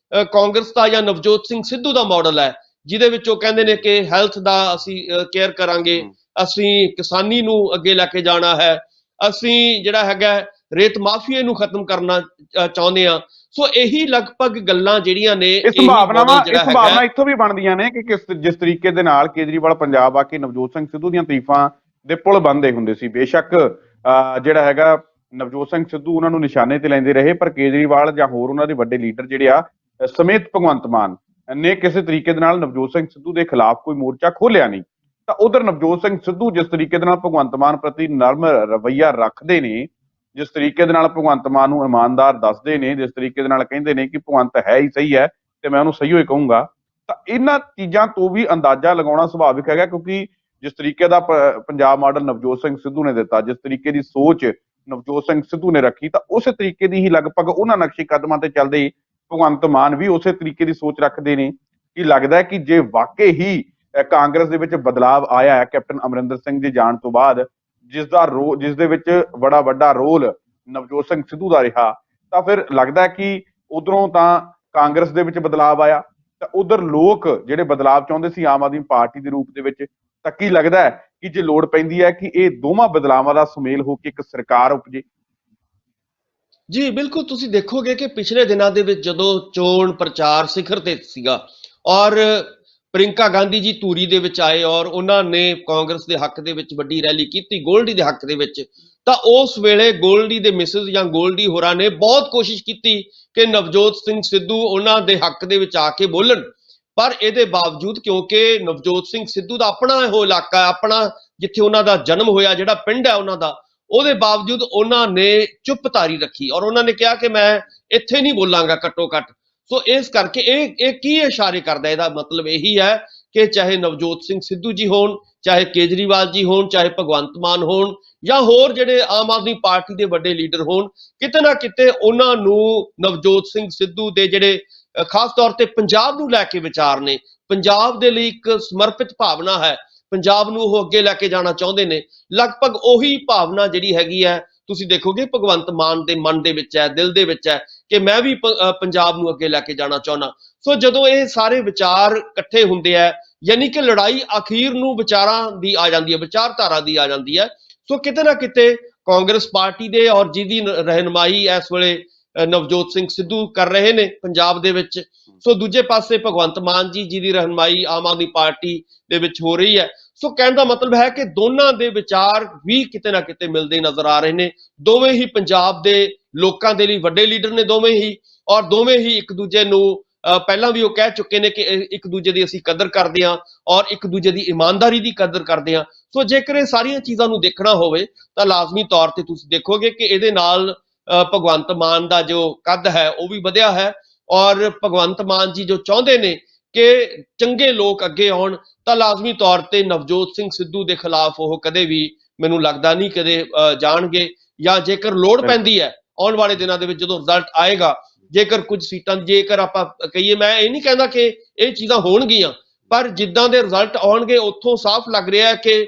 ਕਾਂਗਰਸ ਦਾ ਜਾਂ ਨਵਜੋਤ ਸਿੰਘ ਸਿੱਧੂ ਦਾ ਮਾਡਲ ਹੈ ਜਿਹਦੇ ਵਿੱਚ ਉਹ ਕਹਿੰਦੇ ਨੇ ਕਿ ਹੈਲਥ ਦਾ ਅਸੀਂ ਕੇਅਰ ਕਰਾਂਗੇ, ਅਸੀਂ ਕਿਸਾਨੀ ਨੂੰ ਅੱਗੇ ਲੈ ਕੇ ਜਾਣਾ ਹੈ, ਅਸੀਂ ਜਿਹੜਾ ਹੈਗਾ ਰੇਤ ਮਾਫੀਏ ਨੂੰ ਖਤਮ ਕਰਨਾ ਚਾਹੁੰਦੇ ਆ। ਸੋ ਇਹੀ ਲਗਭਗ ਗੱਲਾਂ ਜਿਹੜੀਆਂ ਨੇ, ਇਹ ਸੰਭਾਵਨਾ ਇੱਥੋਂ ਵੀ ਬਣਦੀਆਂ ਨੇ ਕਿ ਜਿਸ ਤਰੀਕੇ ਦੇ ਨਾਲ ਕੇਜਰੀਵਾਲ ਪੰਜਾਬ ਆ ਕੇ ਨਵਜੋਤ ਸਿੰਘ ਸਿੱਧੂ ਦੀਆਂ ਤਾਰੀਫਾਂ ਦੇ ਪੁਲ ਬਣਦੇ ਹੁੰਦੇ ਸੀ। ਬੇਸ਼ੱਕ ਜਿਹੜਾ ਹੈਗਾ ਨਵਜੋਤ ਸਿੰਘ ਸਿੱਧੂ ਉਹਨਾਂ ਨੂੰ ਨਿਸ਼ਾਨੇ ਤੇ ਲੈਂਦੇ ਰਹੇ, ਪਰ ਕੇਜਰੀਵਾਲ ਜਾਂ ਹੋਰ ਉਹਨਾਂ ਦੇ ਵੱਡੇ ਲੀਡਰ ਜਿਹੜੇ ਆ ਸਮੇਤ ਭਗਵੰਤ ਮਾਨ ਨੇ ਕਿਸੇ ਤਰੀਕੇ ਦੇ ਨਾਲ ਨਵਜੋਤ ਸਿੰਘ ਸਿੱਧੂ ਦੇ ਖਿਲਾਫ ਕੋਈ ਮੋਰਚਾ ਖੋਲਿਆ ਨਹੀਂ। ਤਾਂ ਉਧਰ ਨਵਜੋਤ ਸਿੰਘ ਸਿੱਧੂ ਜਿਸ ਤਰੀਕੇ ਦੇ ਨਾਲ ਭਗਵੰਤ ਮਾਨ ਪ੍ਰਤੀ ਨਰਮ ਰਵੱਈਆ ਰੱਖਦੇ ਨੇ, ਜਿਸ ਤਰੀਕੇ ਦੇ ਨਾਲ ਭਗਵੰਤ ਮਾਨ ਨੂੰ ਇਮਾਨਦਾਰ ਦੱਸਦੇ ਨੇ, ਜਿਸ ਤਰੀਕੇ ਦੇ ਨਾਲ ਕਹਿੰਦੇ ਨੇ ਕਿ ਭਗਵੰਤ ਹੈ ਹੀ ਸਹੀ ਹੈ ਤੇ ਮੈਂ ਉਹਨੂੰ ਸਹੀ ਹੋਈ ਕਹੂੰਗਾ, ਤਾਂ ਇਹਨਾਂ ਚੀਜ਼ਾਂ ਤੋਂ ਵੀ ਅੰਦਾਜ਼ਾ ਲਗਾਉਣਾ ਸੁਭਾਵਿਕ ਹੈਗਾ, ਕਿਉਂਕਿ ਜਿਸ ਤਰੀਕੇ ਦਾ ਪੰਜਾਬ ਮਾਡਲ ਨਵਜੋਤ ਸਿੰਘ ਸਿੱਧੂ ਨੇ ਦਿੱਤਾ, ਜਿਸ ਤਰੀਕੇ ਦੀ ਸੋਚ ਨਵਜੋਤ ਸਿੰਘ ਸਿੱਧੂ ਨੇ ਰੱਖੀ, ਤਾਂ ਉਸੇ ਤਰੀਕੇ ਦੀ ਹੀ ਲਗਭਗ ਉਹਨਾਂ ਨਕਸ਼ੇ ਕਦਮਾਂ ਤੇ ਚੱਲਦੇ ਭਗਵੰਤ ਮਾਨ ਵੀ ਉਸੇ ਤਰੀਕੇ ਦੀ ਸੋਚ ਰੱਖਦੇ ਨੇ। ਕਿ ਲੱਗਦਾ ਹੈ ਕਿ ਜੇ ਵਾਕਈ ਹੀ ਕਾਂਗਰਸ ਦੇ ਵਿੱਚ ਬਦਲਾਵ ਆਇਆ ਹੈ ਕੈਪਟਨ ਅਮਰਿੰਦਰ ਸਿੰਘ ਦੇ ਜਾਣ ਤੋਂ ਬਾਅਦ, ਜਿਸ ਦੇ ਵਿੱਚ ਬੜਾ ਵੱਡਾ ਰੋਲ ਨਵਜੋਤ ਸਿੰਘ ਸਿੱਧੂ ਦਾ ਰਿਹਾ, ਤਾਂ ਫਿਰ ਲੱਗਦਾ ਹੈ ਕਿ ਉਧਰੋਂ ਤਾਂ ਕਾਂਗਰਸ ਦੇ ਵਿੱਚ ਬਦਲਾਵ ਆਇਆ, ਤਾਂ ਉਧਰ ਲੋਕ ਜਿਹੜੇ ਬਦਲਾਵ ਚਾਹੁੰਦੇ ਸੀ ਆਮ ਆਦਮੀ ਪਾਰਟੀ ਦੇ ਰੂਪ ਦੇ ਵਿੱਚ, ਤਾਂ ਕੀ ਲੱਗਦਾ ਹੈ ਕਿ ਜੇ ਲੋੜ ਪੈਂਦੀ ਹੈ ਕਿ ਇਹ ਦੋਵਾਂ ਬਦਲਾਵਾਂ ਦਾ ਸੁਮੇਲ ਹੋ ਕੇ ਇੱਕ ਸਰਕਾਰ ਉਪਜੇ? ਜੀ ਬਿਲਕੁਲ, ਤੁਸੀਂ ਦੇਖੋਗੇ ਕਿ ਪਿਛਲੇ ਦਿਨਾਂ ਦੇ ਵਿੱਚ ਜਦੋਂ ਚੋਣ ਪ੍ਰਚਾਰ ਸਿਖਰ ਤੇ ਸੀਗਾ ਔਰ ਪ੍ਰਿੰਕਾ ਗਾਂਧੀ ਜੀ ਧੂਰੀ ਦੇ ਵਿੱਚ ਆਏ ਔਰ ਉਹਨਾਂ ਨੇ ਕਾਂਗਰਸ ਦੇ ਹੱਕ ਦੇ ਵਿੱਚ ਵੱਡੀ ਰੈਲੀ ਕੀਤੀ, ਗੋਲਡੀ ਦੇ ਹੱਕ ਦੇ ਵਿੱਚ, ਤਾਂ ਉਸ ਵੇਲੇ ਗੋਲਡੀ ਦੇ ਮਿਸਿਸ ਜਾਂ ਗੋਲਡੀ ਹੋਰਾਂ ਨੇ ਬਹੁਤ ਕੋਸ਼ਿਸ਼ ਕੀਤੀ ਕਿ ਨਵਜੋਤ ਸਿੰਘ ਸਿੱਧੂ ਉਹਨਾਂ ਦੇ ਹੱਕ ਦੇ ਵਿੱਚ ਆ ਕੇ ਬੋਲਣ, ਪਰ ਇਹਦੇ ਬਾਵਜੂਦ ਕਿਉਂਕਿ ਨਵਜੋਤ ਸਿੰਘ ਸਿੱਧੂ ਦਾ ਆਪਣਾ ਉਹ ਇਲਾਕਾ, ਆਪਣਾ ਜਿੱਥੇ ਉਹਨਾਂ ਦਾ ਜਨਮ ਹੋਇਆ, ਜਿਹੜਾ ਪਿੰਡ ਹੈ ਉਹਨਾਂ ਦਾ, ਉਹਦੇ ਬਾਵਜੂਦ ਉਹਨਾਂ ਨੇ ਚੁੱਪ ਧਾਰੀ ਰੱਖੀ ਔਰ ਉਹਨਾਂ ਨੇ ਕਿਹਾ ਕਿ ਮੈਂ ਇੱਥੇ ਨਹੀਂ ਬੋਲਾਂਗਾ ਘੱਟੋ ਘੱਟ। ਸੋ ਇਸ ਕਰਕੇ ਇਹ ਕੀ ਇਸ਼ਾਰੇ ਕਰਦਾ, ਇਹਦਾ ਮਤਲਬ ਇਹੀ ਹੈ ਕਿ ਚਾਹੇ ਨਵਜੋਤ ਸਿੰਘ ਸਿੱਧੂ ਜੀ ਹੋਣ, ਚਾਹੇ ਕੇਜਰੀਵਾਲ ਜੀ ਹੋਣ, ਚਾਹੇ ਭਗਵੰਤ ਮਾਨ ਹੋਣ ਜਾਂ ਹੋਰ ਜਿਹੜੇ ਆਮ ਆਦਮੀ ਪਾਰਟੀ ਦੇ ਵੱਡੇ ਲੀਡਰ ਹੋਣ, ਕਿਤੇ ਨਾ ਕਿਤੇ ਉਹਨਾਂ ਨੂੰ ਨਵਜੋਤ ਸਿੰਘ ਸਿੱਧੂ ਦੇ ਜਿਹੜੇ ਖਾਸ ਤੌਰ ਤੇ ਪੰਜਾਬ ਨੂੰ ਲੈ ਕੇ ਵਿਚਾਰ ਨੇ, ਪੰਜਾਬ ਦੇ ਲਈ ਇੱਕ ਸਮਰਪਿਤ ਭਾਵਨਾ ਹੈ, ਪੰਜਾਬ ਨੂੰ ਉਹ ਅੱਗੇ ਲੈ ਕੇ ਜਾਣਾ ਚਾਹੁੰਦੇ ਨੇ, ਲਗਭਗ ਉਹੀ ਭਾਵਨਾ ਜਿਹੜੀ ਹੈਗੀ ਹੈ ਤੁਸੀਂ ਦੇਖੋਗੇ ਭਗਵੰਤ ਮਾਨ ਦੇ ਮਨ ਦੇ ਵਿੱਚ ਹੈ, ਦਿਲ ਦੇ ਵਿੱਚ ਹੈ ਕਿ ਮੈਂ ਵੀ ਪੰਜਾਬ ਨੂੰ ਅੱਗੇ ਲੈ ਕੇ ਜਾਣਾ ਚਾਹੁੰਦਾ। ਸੋ ਜਦੋਂ ਇਹ ਸਾਰੇ ਵਿਚਾਰ ਇਕੱਠੇ ਹੁੰਦੇ ਆ, ਯਾਨੀ ਕਿ ਲੜਾਈ ਅਖੀਰ ਨੂੰ ਵਿਚਾਰਾਂ ਦੀ ਆ ਜਾਂਦੀ ਹੈ, ਵਿਚਾਰਧਾਰਾ ਦੀ ਆ ਜਾਂਦੀ ਹੈ। ਸੋ ਕਿਤੇ ਨਾ ਕਿਤੇ ਕਾਂਗਰਸ ਪਾਰਟੀ ਦੇ ਔਰ ਜਿਹਦੀ ਰਹਿਨੁਮਾਈ ਇਸ ਵੇਲੇ ਨਵਜੋਤ ਸਿੰਘ ਸਿੱਧੂ ਕਰ ਰਹੇ ਨੇ ਪੰਜਾਬ ਦੇ ਵਿੱਚ, ਸੋ ਦੂਜੇ ਪਾਸੇ ਭਗਵੰਤ ਮਾਨ ਜੀ ਜਿਹਦੀ ਰਹਿਨੁਮਾਈ ਆਮ ਆਦਮੀ ਪਾਰਟੀ ਦੇ ਵਿੱਚ ਹੋ ਰਹੀ ਹੈ। ਸੋ ਕਹਿਣ ਦਾ ਮਤਲਬ ਹੈ ਕਿ ਦੋਨਾਂ ਦੇ ਵਿਚਾਰ ਵੀ ਕਿਤੇ ਨਾ ਕਿਤੇ ਮਿਲਦੇ ਨਜ਼ਰ ਆ ਰਹੇ ਨੇ। ਦੋਵੇਂ ਹੀ ਪੰਜਾਬ ਦੇ ਲੋਕਾਂ ਦੇ ਲਈ ਵੱਡੇ ਲੀਡਰ ਨੇ, ਦੋਵੇਂ ਹੀ, ਔਰ ਦੋਵੇਂ ਹੀ ਇੱਕ ਦੂਜੇ ਨੂੰ ਪਹਿਲਾਂ ਵੀ ਉਹ ਕਹਿ ਚੁੱਕੇ ਨੇ ਕਿ ਇੱਕ ਦੂਜੇ ਦੀ ਅਸੀਂ ਕਦਰ ਕਰਦੇ ਹਾਂ ਔਰ ਇੱਕ ਦੂਜੇ ਦੀ ਇਮਾਨਦਾਰੀ ਦੀ ਕਦਰ ਕਰਦੇ ਹਾਂ। ਸੋ ਜੇਕਰ ਇਹ ਸਾਰੀਆਂ ਚੀਜ਼ਾਂ ਨੂੰ ਦੇਖਣਾ ਹੋਵੇ ਤਾਂ ਲਾਜ਼ਮੀ ਤੌਰ ਤੇ ਤੁਸੀਂ ਦੇਖੋਗੇ ਕਿ ਇਹਦੇ ਨਾਲ ਭਗਵੰਤ ਮਾਨ ਦਾ ਜੋ ਕੱਦ ਹੈ ਉਹ ਵੀ ਵਧਿਆ ਹੈ ਔਰ ਭਗਵੰਤ ਮਾਨ ਜੀ ਜੋ ਚਾਹੁੰਦੇ ਨੇ ਕਿ ਚੰਗੇ ਲੋਕ ਅੱਗੇ ਆਉਣ, ਤਾਂ ਲਾਜ਼ਮੀ ਤੌਰ ਤੇ ਨਵਜੋਤ ਸਿੰਘ ਸਿੱਧੂ ਦੇ ਖਿਲਾਫ ਉਹ ਕਦੇ ਵੀ, ਮੈਨੂੰ ਲੱਗਦਾ ਨਹੀਂ ਕਦੇ ਜਾਣਗੇ, ਜਾਂ ਜੇਕਰ ਲੋੜ ਪੈਂਦੀ ਹੈ ਆਉਣ ਵਾਲੇ ਦਿਨਾਂ ਦੇ ਵਿੱਚ ਜਦੋਂ ਰਿਜ਼ਲਟ ਆਏਗਾ, ਜੇਕਰ ਕੁਝ ਸੀਟਾਂ, ਜੇਕਰ ਆਪਾਂ ਕਹੀਏ, ਮੈਂ ਇਹ ਨਹੀਂ ਕਹਿੰਦਾ ਕਿ ਇਹ ਚੀਜ਼ਾਂ ਹੋਣਗੀਆਂ, ਪਰ ਜਿੱਦਾਂ ਦੇ ਰਿਜ਼ਲਟ ਆਉਣਗੇ ਉੱਥੋਂ ਸਾਫ਼ ਲੱਗ ਰਿਹਾ ਕਿ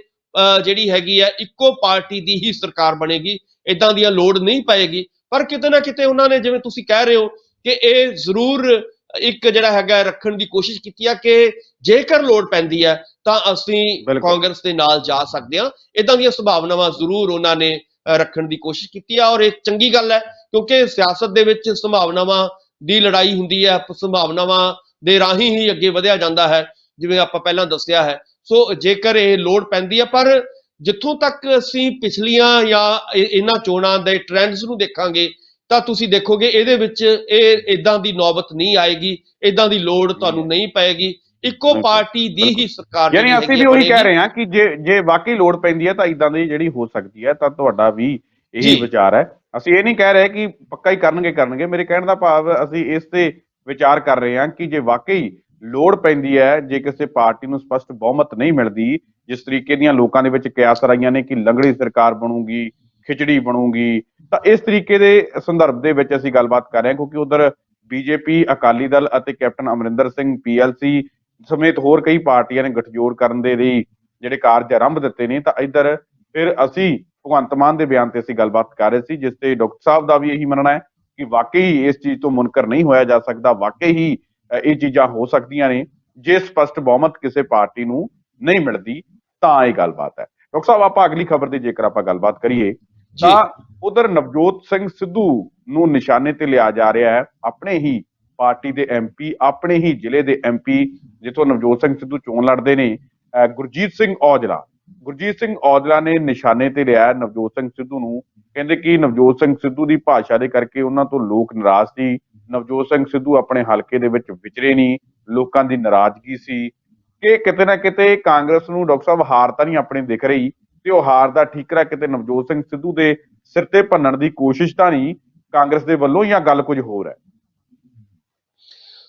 ਜਿਹੜੀ ਹੈਗੀ ਹੈ ਇੱਕੋ ਪਾਰਟੀ ਦੀ ਹੀ ਸਰਕਾਰ ਬਣੇਗੀ, ਇਦਾਂ ਦੀਆਂ ਲੋੜ ਨਹੀਂ ਪਏਗੀ। ਪਰ ਕਿਤੇ ਨਾ ਕਿਤੇ ਉਹਨਾਂ ਨੇ, ਜਿਵੇਂ ਤੁਸੀਂ ਕਹਿ ਰਹੇ ਹੋ, ਕਿ ਇਹ ਜ਼ਰੂਰ ਇੱਕ ਜਿਹੜਾ ਹੈਗਾ ਰੱਖਣ ਦੀ ਕੋਸ਼ਿਸ਼ ਕੀਤੀ ਆ ਕਿ ਜੇਕਰ ਲੋੜ ਪੈਂਦੀ ਹੈ ਤਾਂ ਅਸੀਂ ਕਾਂਗਰਸ ਦੇ ਨਾਲ ਜਾ ਸਕਦੇ ਹਾਂ, ਇਦਾਂ ਦੀਆਂ ਸੰਭਾਵਨਾਵਾਂ ਜ਼ਰੂਰ ਉਹਨਾਂ ਨੇ ਰੱਖਣ ਦੀ ਕੋਸ਼ਿਸ਼ ਕੀਤੀ ਆ। ਔਰ ਇਹ ਚੰਗੀ ਗੱਲ ਹੈ ਕਿਉਂਕਿ ਸਿਆਸਤ ਦੇ ਵਿੱਚ ਸੰਭਾਵਨਾਵਾਂ ਦੀ ਲੜਾਈ ਹੁੰਦੀ ਹੈ, ਸੰਭਾਵਨਾਵਾਂ ਦੇ ਰਾਹੀਂ ਹੀ ਅੱਗੇ ਵਧਿਆ ਜਾਂਦਾ ਹੈ, ਜਿਵੇਂ ਆਪਾਂ ਪਹਿਲਾਂ ਦੱਸਿਆ ਹੈ। ਸੋ ਜੇਕਰ ਇਹ ਲੋੜ ਪੈਂਦੀ ਹੈ, ਪਰ ਜਿੱਥੋਂ ਤੱਕ ਅਸੀਂ ਪਿਛਲੀਆਂ ਜਾਂ ਇਹਨਾਂ ਚੋਣਾਂ ਦੇ ਟ੍ਰੈਂਡਸ ਨੂੰ ਦੇਖਾਂਗੇ ਤਾਂ ਤੁਸੀਂ ਦੇਖੋਗੇ ਇਹਦੇ ਵਿੱਚ ਇਹ ਇਦਾਂ ਦੀ ਨੌਬਤ ਨਹੀਂ ਆਏਗੀ, ਇਦਾਂ ਦੀ ਲੋੜ ਤੁਹਾਨੂੰ ਨਹੀਂ ਪਏਗੀ, ਇੱਕੋ ਪਾਰਟੀ ਦੀ ਹੀ ਸਰਕਾਰ। ਯਾਨੀ ਅਸੀਂ ਵੀ ਉਹੀ ਕਹਿ ਰਹੇ ਹਾਂ ਕਿ ਜੇ ਵਾਕਈ ਲੋੜ ਪੈਂਦੀ ਹੈ ਤਾਂ ਇਦਾਂ ਦੀ ਜਿਹੜੀ ਹੋ ਸਕਦੀ ਹੈ, ਤਾਂ ਤੁਹਾਡਾ ਵੀ ਇਹੀ ਵਿਚਾਰ ਹੈ। ਅਸੀਂ ਇਹ ਨਹੀਂ ਕਹਿ ਰਹੇ ਕਿ ਪੱਕਾ ਹੀ ਕਰਨਗੇ। ਮੇਰੇ ਕਹਿਣ ਦਾ ਭਾਵ ਅਸੀਂ ਇਸ ਤੇ ਵਿਚਾਰ ਕਰ ਰਹੇ ਹਾਂ ਕਿ ਜੇ ਵਾਕਈ ਲੋੜ ਪੈਂਦੀ ਹੈ, ਜੇ ਕਿਸੇ ਪਾਰਟੀ ਨੂੰ ਸਪਸ਼ਟ ਬਹੁਮਤ ਨਹੀਂ ਮਿਲਦੀ, ਜਿਸ ਤਰੀਕੇ ਦੀਆਂ ਲੋਕਾਂ ਦੇ ਵਿੱਚ ਕਿਆਸ ਆਈਆਂ ਨੇ ਕਿ ਲੰਗੜੀ ਸਰਕਾਰ ਬਣੂਗੀ, ਖਿਚੜੀ ਬਣੂਗੀ, ਤਾਂ ਇਸ ਤਰੀਕੇ ਦੇ ਸੰਦਰਭ ਦੇ ਵਿੱਚ ਅਸੀਂ ਗੱਲਬਾਤ ਕਰ ਰਹੇ ਹਾਂ। ਕਿਉਂਕਿ ਉਧਰ ਬੀਜੇਪੀ, ਅਕਾਲੀ ਦਲ ਅਤੇ ਕੈਪਟਨ ਅਮਰਿੰਦਰ ਸਿੰਘ PLC ਸਮੇਤ ਹੋਰ ਕਈ ਪਾਰਟੀਆਂ ਨੇ ਗਠਜੋੜ ਕਰਨ ਦੇ ਲਈ ਜਿਹੜੇ ਕਾਰਜ ਆਰੰਭ ਦਿੱਤੇ ਨੇ, ਤਾਂ ਇੱਧਰ ਫਿਰ ਅਸੀਂ ਭਗਵੰਤ ਮਾਨ ਦੇ ਬਿਆਨ ਤੇ ਅਸੀਂ ਗੱਲਬਾਤ ਕਰ ਰਹੇ ਸੀ, ਜਿਸ ਤੇ ਡਾਕਟਰ ਸਾਹਿਬ ਦਾ ਵੀ ਇਹੀ ਮੰਨਣਾ ਹੈ ਕਿ ਵਾਕਈ ਇਸ ਚੀਜ਼ ਤੋਂ ਮੁਨਕਰ ਨਹੀਂ ਹੋਇਆ ਜਾ ਸਕਦਾ, ਵਾਕਈ ਹੀ ਇਹ ਚੀਜ਼ਾਂ ਹੋ ਸਕਦੀਆਂ ਨੇ ਜੇ ਸਪਸ਼ਟ ਬਹੁਮਤ ਕਿਸੇ ਪਾਰਟੀ ਨੂੰ ਨਹੀਂ ਮਿਲਦੀ, ਤਾਂ ਇਹ ਗੱਲਬਾਤ ਹੈ। ਡਾਕਟਰ ਸਾਹਿਬ, ਆਪਾਂ ਅਗਲੀ ਖਬਰ ਦੀ ਜੇਕਰ ਆਪਾਂ ਗੱਲਬਾਤ ਕਰੀਏ ਤਾਂ ਉਧਰ ਨਵਜੋਤ ਸਿੰਘ ਸਿੱਧੂ ਨੂੰ ਨਿਸ਼ਾਨੇ ਤੇ ਲਿਆ ਜਾ ਰਿਹਾ ਹੈ, ਆਪਣੇ ਹੀ ਪਾਰਟੀ ਦੇ MP, ਆਪਣੇ ਹੀ ਜ਼ਿਲ੍ਹੇ ਦੇ MP, ਜਿੱਥੋਂ ਨਵਜੋਤ ਸਿੰਘ ਸਿੱਧੂ ਚੋਣ ਲੜਦੇ ਨੇ, ਗੁਰਜੀਤ ਸਿੰਘ ਔਜਲਾ, ਗੁਰਜੀਤ ਸਿੰਘ ਔਜਲਾ ਨੇ ਨਿਸ਼ਾਨੇ ਤੇ ਲਿਆ ਨਵਜੋਤ ਸਿੰਘ ਸਿੱਧੂ ਨੂੰ। ਕਹਿੰਦੇ ਕਿ ਨਵਜੋਤ ਸਿੰਘ ਸਿੱਧੂ ਦੀ ਭਾਸ਼ਾ ਦੇ ਕਰਕੇ ਉਹਨਾਂ ਤੋਂ ਲੋਕ ਨਾਰਾਜ਼ ਸੀ। ਨਵਜੋਤ ਸਿੰਘ ਸਿੱਧੂ ਆਪਣੇ ਹਲਕੇ ਦੇ ਵਿੱਚ ਵਿਚਰੇ ਨਹੀਂ, ਲੋਕਾਂ ਦੀ ਨਾਰਾਜ਼ਗੀ ਸੀ ਕਿ ਕਿਤੇ ਨਾ ਕਿਤੇ ਕਾਂਗਰਸ ਨੂੰ ਡਾਕਟਰ ਸਾਹਿਬ ਹਾਰ ਤਾਂ ਨਹੀਂ ਆਪਣੀ ਦਿਖ ਰਹੀ, ਤੇ ਉਹ ਹਾਰ ਦਾ ਠੀਕਰਾ ਕਿਤੇ ਨਵਜੋਤ ਸਿੰਘ ਸਿੱਧੂ ਦੇ ਸਿਰ ਤੇ ਭੰਨਣ ਦੀ ਕੋਸ਼ਿਸ਼ ਤਾਂ ਨਹੀਂ ਕਾਂਗਰਸ ਦੇ ਵੱਲੋਂ, ਜਾਂ ਗੱਲ ਕੁਝ ਹੋਰ ਹੈ?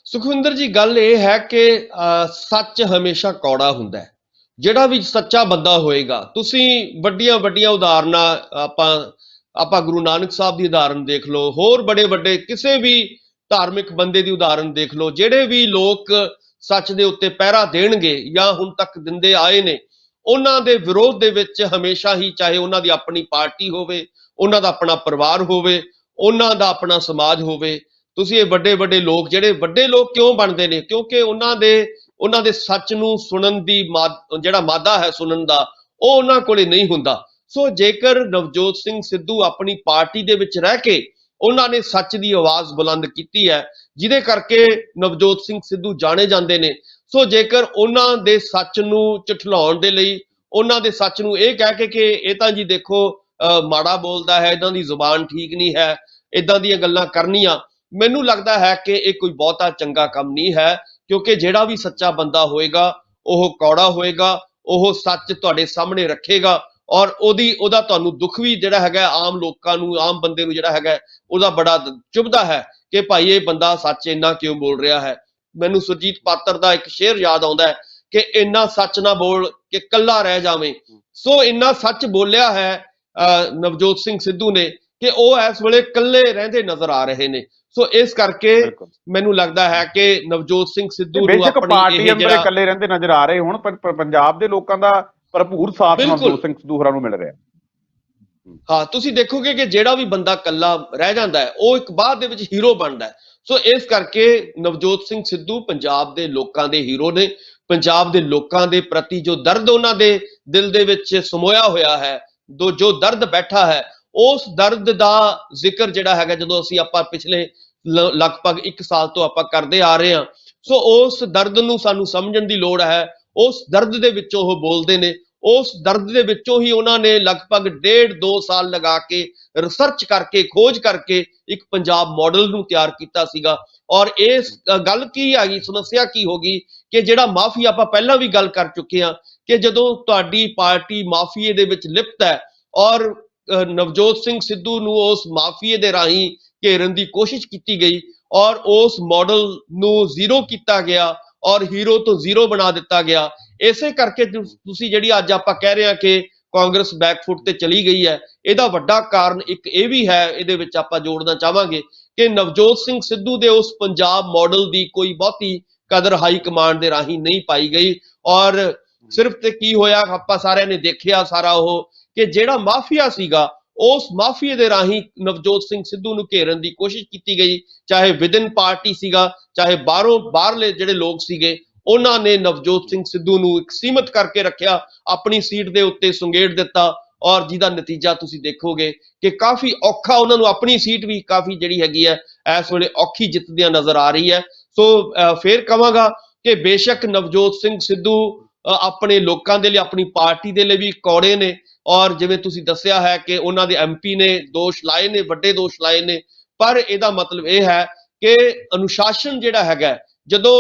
ਸੁਖਵਿੰਦਰ ਜੀ, ਗੱਲ ਇਹ ਹੈ ਕਿ ਸੱਚ ਹਮੇਸ਼ਾ ਕੌੜਾ ਹੁੰਦਾ ਹੈ। ਜਿਹੜਾ ਵੀ ਸੱਚਾ ਬੰਦਾ ਹੋਏਗਾ, ਤੁਸੀਂ ਵੱਡੀਆਂ ਵੱਡੀਆਂ ਉਦਾਹਰਨਾਂ ਆਪਾਂ ਗੁਰੂ ਨਾਨਕ ਸਾਹਿਬ ਦੀ ਉਦਾਹਰਨ ਦੇਖ ਲਓ, ਹੋਰ ਬੜੇ ਵੱਡੇ ਕਿਸੇ ਵੀ ਧਾਰਮਿਕ ਬੰਦੇ ਦੀ ਉਦਾਹਰਨ ਦੇਖ ਲਓ, ਜਿਹੜੇ ਵੀ ਲੋਕ ਸੱਚ ਦੇ ਉੱਤੇ ਪਹਿਰਾ ਦੇਣਗੇ ਜਾਂ ਹੁਣ ਤੱਕ ਦਿੰਦੇ ਆਏ ਨੇ, ਉਹਨਾਂ ਦੇ ਵਿਰੋਧ ਦੇ ਵਿੱਚ ਹਮੇਸ਼ਾ ਹੀ, ਚਾਹੇ ਉਹਨਾਂ ਦੀ ਆਪਣੀ ਪਾਰਟੀ ਹੋਵੇ, ਉਹਨਾਂ ਦਾ ਆਪਣਾ ਪਰਿਵਾਰ ਹੋਵੇ, ਉਹਨਾਂ ਦਾ ਆਪਣਾ ਸਮਾਜ ਹੋਵੇ, ਤੁਸੀਂ ਇਹ ਵੱਡੇ ਵੱਡੇ ਲੋਕ, ਜਿਹੜੇ ਵੱਡੇ ਲੋਕ ਕਿਉਂ ਬਣਦੇ ਨੇ? ਕਿਉਂਕਿ ਉਹਨਾਂ ਦੇ ਸੱਚ ਨੂੰ ਸੁਣਨ ਦੀ ਜਿਹੜਾ ਮਾਦਾ ਹੈ ਸੁਣਨ ਦਾ, ਉਹ ਉਹਨਾਂ ਕੋਲੇ ਨਹੀਂ ਹੁੰਦਾ। ਸੋ ਜੇਕਰ ਨਵਜੋਤ ਸਿੰਘ ਸਿੱਧੂ ਆਪਣੀ ਪਾਰਟੀ ਦੇ ਵਿੱਚ ਰਹਿ ਕੇ ਉਹਨਾਂ ਨੇ ਸੱਚ ਦੀ ਆਵਾਜ਼ ਬੁਲੰਦ ਕੀਤੀ ਹੈ, ਜਿਹਦੇ ਕਰਕੇ ਨਵਜੋਤ ਸਿੰਘ ਸਿੱਧੂ ਜਾਣੇ ਜਾਂਦੇ ਨੇ, ਸੋ ਜੇਕਰ ਉਹਨਾਂ ਦੇ ਸੱਚ ਨੂੰ ਝੁਠਲਾਉਣ ਦੇ ਲਈ, ਉਹਨਾਂ ਦੇ ਸੱਚ ਨੂੰ ਇਹ ਕਹਿ ਕੇ ਕਿ ਇਹ ਤਾਂ ਜੀ ਦੇਖੋ ਮਾੜਾ ਬੋਲਦਾ ਹੈ, ਇਹਨਾਂ ਦੀ ਜ਼ੁਬਾਨ ਠੀਕ ਨਹੀਂ ਹੈ, ਇਦਾਂ ਦੀਆਂ ਗੱਲਾਂ ਕਰਨੀਆਂ, ਮੈਨੂੰ ਲੱਗਦਾ ਹੈ ਕਿ ਇਹ ਕੋਈ ਬਹੁਤਾ ਚੰਗਾ ਕੰਮ ਨਹੀਂ ਹੈ। ਕਿਉਂਕਿ ਜਿਹੜਾ ਵੀ ਸੱਚਾ ਬੰਦਾ ਹੋਏਗਾ ਉਹ ਕੌੜਾ ਹੋਏਗਾ, ਉਹ ਸੱਚ ਤੁਹਾਡੇ ਸਾਹਮਣੇ ਰੱਖੇਗਾ, ਔਰ ਉਹਦਾ ਤੁਹਾਨੂੰ ਦੁੱਖ ਵੀ ਜਿਹੜਾ ਹੈਗਾ ਆਮ ਲੋਕਾਂ ਨੂੰ, ਆਮ ਬੰਦੇ ਨੂੰ ਜਿਹੜਾ ਹੈਗਾ ਉਹਦਾ ਬੜਾ ਚੁਭਦਾ ਹੈ ਕਿ ਭਾਈ ਇਹ ਬੰਦਾ ਸੱਚ ਇੰਨਾ ਕਿਉਂ ਬੋਲ ਰਿਹਾ ਹੈ। ਮੈਨੂੰ ਸੁਰਜੀਤ ਪਾਤਰ ਦਾ ਇੱਕ ਸ਼ੇਰ ਯਾਦ ਆਉਂਦਾ ਹੈ ਕਿ ਇੰਨਾ ਸੱਚ ਨਾ ਬੋਲ ਕਿ ਕੱਲਾ ਰਹਿ ਜਾਵੇਂ। ਸੋ ਇੰਨਾ ਸੱਚ ਬੋਲਿਆ ਹੈ ਨਵਜੋਤ ਸਿੰਘ ਸਿੱਧੂ ਨੇ ਕਿ ਉਹ ਇਸ ਵੇਲੇ ਕੱਲੇ ਰਹਿੰਦੇ ਨਜ਼ਰ ਆ ਰਹੇ ਨੇ। ਸੋ ਇਸ ਕਰਕੇ ਮੈਨੂੰ ਲੱਗਦਾ ਹੈ ਕਿ ਨਵਜੋਤ ਸਿੰਘ ਸਿੱਧੂ ਨੂੰ ਆਪਣੀ ਪਾਰਟੀ ਅੰਦਰ ਇਕੱਲੇ ਰਹਿੰਦੇ ਨਜ਼ਰ ਆ ਰਹੇ ਹੁਣ, ਪਰ ਪੰਜਾਬ ਦੇ ਲੋਕਾਂ ਦਾ ਭਰਪੂਰ ਸਾਥ ਨਵਜੋਤ ਸਿੰਘ ਸਿੱਧੂ ਹੋਰਾਂ ਨੂੰ ਮਿਲ ਰਿਹਾ। ਹਾਂ, ਤੁਸੀਂ ਦੇਖੋਗੇ ਕਿ ਜਿਹੜਾ ਵੀ ਬੰਦਾ ਇਕੱਲਾ ਰਹਿ ਜਾਂਦਾ ਹੈ ਉਹ ਇੱਕ ਬਾਅਦ ਦੇ ਵਿੱਚ ਹੀਰੋ ਬਣਦਾ ਹੈ। ਸੋ ਇਸ ਕਰਕੇ ਨਵਜੋਤ ਸਿੰਘ ਸਿੱਧੂ ਪੰਜਾਬ ਦੇ ਲੋਕਾਂ ਦੇ ਹੀਰੋ ਨੇ। ਪੰਜਾਬ ਦੇ ਲੋਕਾਂ ਦੇ ਪ੍ਰਤੀ ਜੋ ਦਰਦ ਉਹਨਾਂ ਦੇ ਦਿਲ ਦੇ ਵਿੱਚ ਸਮੋਇਆ ਹੋਇਆ ਹੈ, ਜੋ ਦਰਦ ਬੈਠਾ ਹੈ, ਉਸ ਦਰਦ ਦਾ ਜ਼ਿਕਰ ਜਿਹੜਾ ਹੈਗਾ ਜਦੋਂ ਆਪਾਂ ਪਿਛਲੇ ਲਗਭਗ 1 ਸਾਲ ਤੋਂ ਆਪਾਂ ਕਰਦੇ ਆ ਰਹੇ ਹਾਂ, ਸੋ ਉਸ ਦਰਦ ਨੂੰ ਸਾਨੂੰ ਸਮਝਣ ਦੀ ਲੋੜ ਹੈ। ਉਸ ਦਰਦ ਦੇ ਵਿੱਚੋਂ ਉਹ ਬੋਲਦੇ ਨੇ, ਉਸ ਦਰਦ ਦੇ ਵਿੱਚੋਂ ਹੀ ਉਹਨਾਂ ਨੇ ਲਗਭਗ 1.5-2 ਸਾਲ ਲਗਾ ਕੇ ਰਿਸਰਚ ਕਰਕੇ, ਖੋਜ ਕਰਕੇ ਇੱਕ ਪੰਜਾਬ ਮਾਡਲ ਨੂੰ ਤਿਆਰ ਕੀਤਾ ਸੀਗਾ। ਔਰ ਇਸ ਗੱਲ ਕੀ ਆ ਗਈ, ਸਮੱਸਿਆ ਕੀ ਹੋ ਗਈ ਕਿ ਜਿਹੜਾ ਮਾਫੀਆ, ਆਪਾਂ ਪਹਿਲਾਂ ਵੀ ਗੱਲ ਕਰ ਚੁੱਕੇ ਹਾਂ ਕਿ ਜਦੋਂ ਤੁਹਾਡੀ ਪਾਰਟੀ ਮਾਫੀਏ ਦੇ ਵਿੱਚ ਲਿਪਤ ਹੈ ਔਰ ਨਵਜੋਤ ਸਿੰਘ ਸਿੱਧੂ ਨੂੰ ਉਸ ਮਾਫੀਏ ਦੇ ਰਾਹੀਂ ਘੇਰਨ ਦੀ ਕੋਸ਼ਿਸ਼ ਕੀਤੀ ਗਈ ਔਰ ਉਸ ਮਾਡਲ ਨੂੰ ਜ਼ੀਰੋ ਕੀਤਾ ਗਿਆ ਔਰ ਹੀਰੋ ਤੋਂ ਜ਼ੀਰੋ ਬਣਾ ਦਿੱਤਾ ਗਿਆ। ਇਸੇ ਕਰਕੇ ਤੁਸੀਂ ਜਿਹੜੀ ਅੱਜ ਆਪਾਂ ਕਹਿ ਰਹੇ ਹਾਂ ਕਿ ਕਾਂਗਰਸ ਬੈਕਫੁੱਟ ਤੇ ਚਲੀ ਗਈ ਹੈ, ਇਹਦਾ ਵੱਡਾ ਕਾਰਨ ਇੱਕ ਇਹ ਵੀ ਹੈ, ਇਹਦੇ ਵਿੱਚ ਆਪਾਂ ਜੋੜਨਾ ਚਾਹਾਂਗੇ ਕਿ ਨਵਜੋਤ ਸਿੰਘ ਸਿੱਧੂ ਦੇ ਉਸ ਪੰਜਾਬ ਮਾਡਲ ਦੀ ਕੋਈ ਬਹੁਤੀ ਕਦਰ ਹਾਈ ਕਮਾਂਡ ਦੇ ਰਾਹੀਂ ਨਹੀਂ ਪਾਈ ਗਈ। ਔਰ ਸਿਰਫ ਤੇ ਕੀ ਹੋਇਆ, ਆਪਾਂ ਸਾਰਿਆਂ ਨੇ ਦੇਖਿਆ ਸਾਰਾ ਉਹ ਕਿ ਜਿਹੜਾ ਮਾਫੀਆ ਸੀਗਾ, ਉਸ ਮਾਫੀਏ ਦੇ ਰਾਹੀਂ ਨਵਜੋਤ ਸਿੰਘ ਸਿੱਧੂ ਨੂੰ ਘੇਰਨ ਦੀ ਕੋਸ਼ਿਸ਼ ਕੀਤੀ ਗਈ, ਚਾਹੇ ਵਿਦਨ ਪਾਰਟੀ ਸੀਗਾ, ਚਾਹੇ ਬਾਹਰਲੇ ਜਿਹੜੇ ਲੋਕ ਸੀਗੇ, ਉਹਨਾਂ ਨੇ ਨਵਜੋਤ ਸਿੰਘ ਸਿੱਧੂ ਨੂੰ ਇੱਕ ਸੀਮਤ ਕਰਕੇ ਰੱਖਿਆ, ਆਪਣੀ ਸੀਟ ਦੇ ਉੱਤੇ ਸੁੰਗੇੜ ਦਿੱਤਾ ਔਰ ਜਿਹਦਾ ਨਤੀਜਾ ਤੁਸੀਂ ਦੇਖੋਗੇ ਕਿ ਕਾਫੀ ਔਖਾ ਉਹਨਾਂ ਨੂੰ ਆਪਣੀ ਸੀਟ ਵੀ ਕਾਫੀ ਜਿਹੜੀ ਹੈਗੀ ਹੈ ਇਸ ਵੇਲੇ ਔਖੀ ਜਿੱਤਦਿਆਂ ਨਜ਼ਰ ਆ ਰਹੀ ਹੈ। ਸੋ ਫੇਰ ਕਹਾਂਗਾ ਕਿ ਬੇਸ਼ੱਕ ਨਵਜੋਤ ਸਿੰਘ ਸਿੱਧੂ ਆਪਣੇ ਲੋਕਾਂ ਦੇ ਲਈ, ਆਪਣੀ ਪਾਰਟੀ ਦੇ ਲਈ ਵੀ ਕੌੜੇ ਨੇ, ਔਰ ਜਿਵੇਂ ਤੁਸੀਂ ਦੱਸਿਆ ਹੈ ਕਿ ਉਹਨਾਂ ਦੇ MP ਨੇ ਦੋਸ਼ ਲਾਏ ਨੇ, ਵੱਡੇ ਦੋਸ਼ ਲਾਏ ਨੇ, ਪਰ ਇਹਦਾ ਮਤਲਬ ਇਹ ਹੈ ਕਿ ਅਨੁਸ਼ਾਸਨ ਜਿਹੜਾ ਹੈਗਾ, ਜਦੋਂ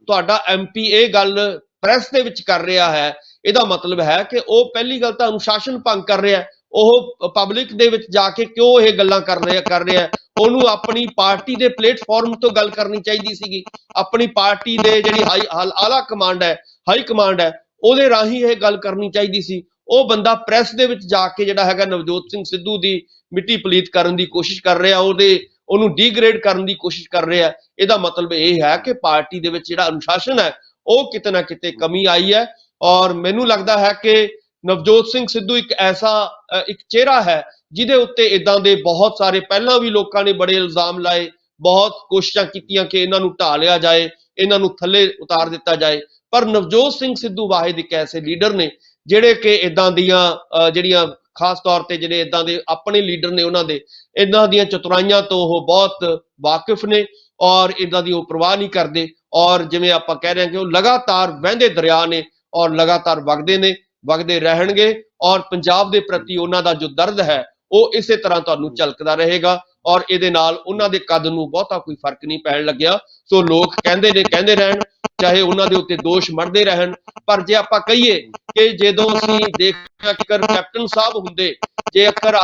ਤੁਹਾਡਾ MP ਇਹ ਗੱਲ ਪ੍ਰੈਸ ਦੇ ਵਿੱਚ ਕਰ ਰਿਹਾ ਹੈ, ਇਹਦਾ ਮਤਲਬ ਹੈ ਕਿ ਉਹ ਪਹਿਲੀ ਗੱਲ ਤਾਂ ਅਨੁਸ਼ਾਸਨ ਭੰਗ ਕਰ ਰਿਹਾ। ਉਹ ਪਬਲਿਕ ਦੇ ਵਿੱਚ ਜਾ ਕੇ ਕਿਉਂ ਇਹ ਗੱਲਾਂ ਕਰ ਰਿਹਾ? ਉਹਨੂੰ ਆਪਣੀ ਪਾਰਟੀ ਦੇ ਪਲੇਟਫਾਰਮ ਤੋਂ ਗੱਲ ਕਰਨੀ ਚਾਹੀਦੀ ਸੀਗੀ। ਆਪਣੀ ਪਾਰਟੀ ਦੇ ਜਿਹੜੀ ਆਲਾ ਕਮਾਂਡ ਹੈ, ਹਾਈ ਕਮਾਂਡ ਹੈ, ਉਹਦੇ ਰਾਹੀਂ ਇਹ ਗੱਲ ਕਰਨੀ ਚਾਹੀਦੀ ਸੀ। ਉਹ ਬੰਦਾ ਪ੍ਰੈਸ ਦੇ ਵਿੱਚ ਜਾ ਕੇ ਜਿਹੜਾ ਹੈਗਾ ਨਵਜੋਤ ਸਿੰਘ ਸਿੱਧੂ ਦੀ ਮਿੱਟੀ ਪਲੀਤ ਕਰਨ ਦੀ ਕੋਸ਼ਿਸ਼ ਕਰ ਰਿਹਾ, ਉਹਨੂੰ ਡੀਗ੍ਰੇਡ ਕਰਨ ਦੀ ਕੋਸ਼ਿਸ਼ ਕਰ ਰਿਹਾ। ਇਹਦਾ ਮਤਲਬ ਇਹ ਹੈ ਕਿ ਪਾਰਟੀ ਦੇ ਵਿੱਚ ਜਿਹੜਾ ਅਨੁਸ਼ਾਸਨ ਹੈ ਉਹ ਕਿਤੇ ਨਾ ਕਿਤੇ ਕਮੀ ਆਈ ਹੈ। ਔਰ ਮੈਨੂੰ ਲੱਗਦਾ ਹੈ ਕਿ ਨਵਜੋਤ ਸਿੰਘ ਸਿੱਧੂ ਇੱਕ ਚਿਹਰਾ ਹੈ ਜਿਹਦੇ ਉੱਤੇ ਇਦਾਂ ਦੇ ਬਹੁਤ ਸਾਰੇ ਪਹਿਲਾਂ ਵੀ ਲੋਕਾਂ ਨੇ ਬੜੇ ਇਲਜ਼ਾਮ ਲਾਏ, ਬਹੁਤ ਕੋਸ਼ਿਸ਼ਾਂ ਕੀਤੀਆਂ ਕਿ ਇਹਨਾਂ ਨੂੰ ਢਾਹ ਲਿਆ ਜਾਏ, ਇਹਨਾਂ ਨੂੰ ਥੱਲੇ ਉਤਾਰ ਦਿੱਤਾ ਜਾਏ, ਪਰ ਨਵਜੋਤ ਸਿੰਘ ਸਿੱਧੂ ਵਾਹਿਦ ਇੱਕ ਐਸੇ ਲੀਡਰ ਨੇ ਜਿਹੜੇ ਕਿ ਇਦਾਂ ਦੀਆਂ ਜਿਹੜੀਆਂ ਖਾਸ ਤੌਰ ਤੇ ਜਿਹੜੇ ਇਦਾਂ ਦੇ ਆਪਣੇ ਲੀਡਰ ਨੇ, ਉਹਨਾਂ ਦੇ ਇਹਨਾਂ ਦੀਆਂ ਚਤੁਰਾਈਆਂ ਤੋਂ ਉਹ ਬਹੁਤ ਵਾਕਿਫ ਨੇ ਔਰ ਇਹਨਾਂ ਦੀ ਉਹ ਪਰਵਾਹ ਨਹੀਂ ਕਰਦੇ। ਔਰ ਜਿਵੇਂ ਆਪਾਂ ਕਹਿ ਰਹੇ ਹਾਂ ਕਿ ਉਹ ਲਗਾਤਾਰ ਵਹਿੰਦੇ ਦਰਿਆ ਨੇ ਔਰ ਲਗਾਤਾਰ ਵਗਦੇ ਨੇ। ਵਗਦੇ ਰਹਿਣਗੇ ਔਰ ਪੰਜਾਬ ਦੇ ਪ੍ਰਤੀ ਉਹਨਾਂ ਦਾ ਜੋ ਦਰਦ ਹੈ ਉਹ ਇਸੇ ਤਰ੍ਹਾਂ ਤੁਹਾਨੂੰ ਝਲਕਦਾ ਰਹੇਗਾ ਔਰ ਇਹਦੇ ਨਾਲ ਉਹਨਾਂ ਦੇ ਕੱਦ ਨੂੰ ਬਹੁਤਾ ਕੋਈ ਫਰਕ ਨਹੀਂ ਪੈਣ ਲੱਗਿਆ। ਸੋ ਲੋਕ ਕਹਿੰਦੇ ਨੇ ਕਹਿੰਦੇ ਰਹਿਣ, ਚਾਹੇ ਉਹਨਾਂ ਦੇ ਉੱਤੇ ਦੋਸ਼ ਮੜਦੇ ਰਹਿਣ, ਪਰ ਜੇ ਆਪਾਂ ਕਹੀਏ ਕਿ ਜਦੋਂ ਅਸੀਂ ਦੇਖਿਆ ਕਿ ਕੈਪਟਨ ਸਾਹਿਬ ਹੁੰਦੇ, ਜੇ ਅਕਰ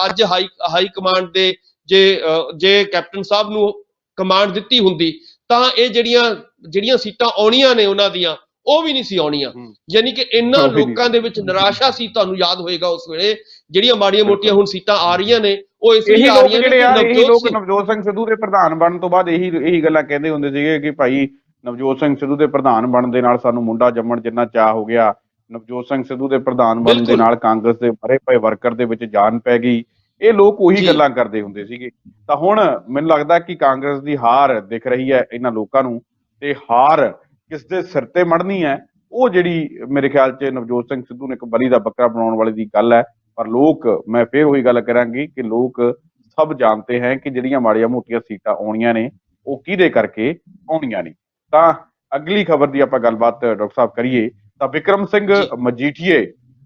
ਅੱਜ ਹਾਈ ਕਮਾਂਡ ਦੇ ਜੇ ਕੈਪਟਨ ਸਾਹਿਬ ਨੂੰ ਕਮਾਂਡ ਦਿੱਤੀ ਹੁੰਦੀ ਤਾਂ ਇਹ ਜਿਹੜੀਆਂ ਸੀਟਾਂ ਆਉਣੀਆਂ ਨੇ ਉਹਨਾਂ ਦੀਆਂ ਉਹ ਵੀ ਨਹੀਂ ਸੀ ਆਉਣੀਆਂ। ਯਾਨੀ ਕਿ ਇਹਨਾਂ ਲੋਕਾਂ ਦੇ ਵਿੱਚ ਨਿਰਾਸ਼ਾ ਸੀ, ਤੁਹਾਨੂੰ ਯਾਦ ਹੋਏਗਾ ਉਸ ਵੇਲੇ ਜਿਹੜੀਆਂ ਮਾੜੀਆਂ ਮੋਟੀਆਂ ਹੁਣ ਸੀਟਾਂ ਆ ਰਹੀਆਂ ਨੇ ਉਹ ਇਸ ਲਈ ਆ ਰਹੀਆਂ ਨੇ ਇਹੀ ਲੋਕ ਨਵਜੋਤ ਸਿੰਘ ਸਿੱਧੂ ਦੇ ਪ੍ਰਧਾਨ ਬਣਨ ਤੋਂ ਬਾਅਦ ਇਹੀ ਗੱਲਾਂ ਕਹਿੰਦੇ ਹੁੰਦੇ ਸੀਗੇ ਕਿ ਭਾਈ ਨਵਜੋਤ ਸਿੰਘ ਸਿੱਧੂ ਦੇ ਪ੍ਰਧਾਨ ਬਣਨ ਦੇ ਨਾਲ ਸਾਨੂੰ ਮੁੰਡਾ ਜੰਮਣ ਜਿੰਨਾ ਚਾਅ ਹੋ ਗਿਆ, ਨਵਜੋਤ ਸਿੰਘ ਸਿੱਧੂ ਦੇ ਪ੍ਰਧਾਨ ਬਣਨ ਦੇ ਨਾਲ ਕਾਂਗਰਸ ਦੇ ਮਰੇ ਪਏ ਵਰਕਰ ਦੇ ਵਿੱਚ ਜਾਨ ਪੈ ਗਈ। ਇਹ ਲੋਕ ਉਹੀ ਗੱਲਾਂ ਕਰਦੇ ਹੁੰਦੇ ਸੀਗੇ। ਤਾਂ ਹੁਣ ਮੈਨੂੰ ਲੱਗਦਾ ਕਿ ਕਾਂਗਰਸ ਦੀ ਹਾਰ ਦਿਖ ਰਹੀ ਹੈ ਇਹਨਾਂ ਲੋਕਾਂ ਨੂੰ, ਤੇ ਹਾਰ ਕਿਸ ਦੇ ਸਿਰ ਤੇ ਮੜਨੀ ਹੈ ਉਹ ਜਿਹੜੀ ਮੇਰੇ ਖਿਆਲ 'ਚ ਨਵਜੋਤ ਸਿੰਘ ਸਿੱਧੂ ਨੇ ਇੱਕ ਬਲੀ ਦਾ ਬੱਕਰਾ ਬਣਾਉਣ ਵਾਲੀ ਦੀ ਗੱਲ ਹੈ। ਪਰ ਲੋਕ, ਮੈਂ ਫਿਰ ਉਹੀ ਗੱਲ ਕਰਾਂਗੀ ਕਿ ਲੋਕ ਸਭ ਜਾਣਦੇ ਹੈ ਕਿ ਜਿਹੜੀਆਂ ਮਾੜੀਆਂ ਮੋਟੀਆਂ ਸੀਟਾਂ ਆਉਣੀਆਂ ਨੇ ਉਹ ਕਿਹਦੇ ਕਰਕੇ ਆਉਣੀਆਂ ਨੇ। ਤਾਂ ਅਗਲੀ ਖਬਰ ਦੀ ਆਪਾਂ ਗੱਲਬਾਤ ਡਾਕਟਰ ਸਾਹਿਬ ਕਰੀਏ ਤਾਂ ਵਿਕਰਮ ਸਿੰਘ ਮਜੀਠੀਏ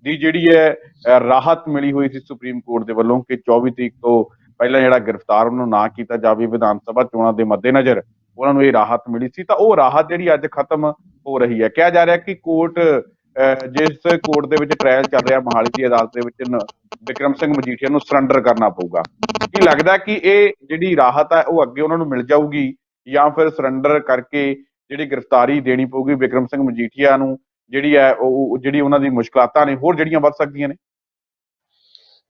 ਦੀ ਜਿਹੜੀ ਹੈ ਰਾਹਤ ਮਿਲੀ ਹੋਈ ਸੀ ਸੁਪਰੀਮ ਕੋਰਟ ਦੇ ਵੱਲੋਂ ਕਿ 24 ਤਰੀਕ ਤੋਂ ਪਹਿਲਾਂ ਜਿਹੜਾ ਗ੍ਰਿਫਤਾਰ ਉਹਨੂੰ ਨਾ ਕੀਤਾ ਜਾਵੇ ਵਿਧਾਨ ਸਭਾ ਚੋਣਾਂ ਦੇ ਮੱਦੇਨਜ਼ਰ ਉਹਨਾਂ ਨੂੰ ਇਹ ਰਾਹਤ ਮਿਲੀ ਸੀ। ਤਾਂ ਉਹ ਰਾਹਤ ਜਿਹੜੀ ਅੱਜ ਖਤਮ ਹੋ ਰਹੀ ਹੈ। ਕਿਹਾ ਜਾ ਰਿਹਾ ਕਿ ਜਿਸ ਕੋਰਟ ਦੇ ਵਿੱਚ ਟ੍ਰਾਇਲ ਚੱਲ ਰਿਹਾ ਮੋਹਾਲੀ ਦੀ ਅਦਾਲਤ ਦੇ ਵਿੱਚ ਵਿਕਰਮ ਸਿੰਘ ਮਜੀਠੀਆ ਨੂੰ ਸਰੈਂਡਰ ਕਰਨਾ ਪਊਗਾ। ਕੀ ਲੱਗਦਾ ਕਿ ਇਹ ਜਿਹੜੀ ਰਾਹਤ ਹੈ ਉਹ ਅੱਗੇ ਉਹਨਾਂ ਨੂੰ ਮਿਲ ਜਾਊਗੀ ਜਾਂ ਫਿਰ ਸਰੈਂਡਰ ਕਰਕੇ ਜਿਹੜੀ ਗ੍ਰਿਫਤਾਰੀ ਦੇਣੀ ਪਊਗੀ ਵਿਕਰਮ ਸਿੰਘ ਮਜੀਠੀਆ ਨੂੰ, ਜਿਹੜੀ ਹੈ ਉਹ ਜਿਹੜੀ ਉਹਨਾਂ ਦੀ ਮੁਸ਼ਕਲਾਤਾਂ ਨੇ ਹੋਰ ਜਿਹੜੀਆਂ ਵੱਧ ਸਕਦੀਆਂ ਨੇ?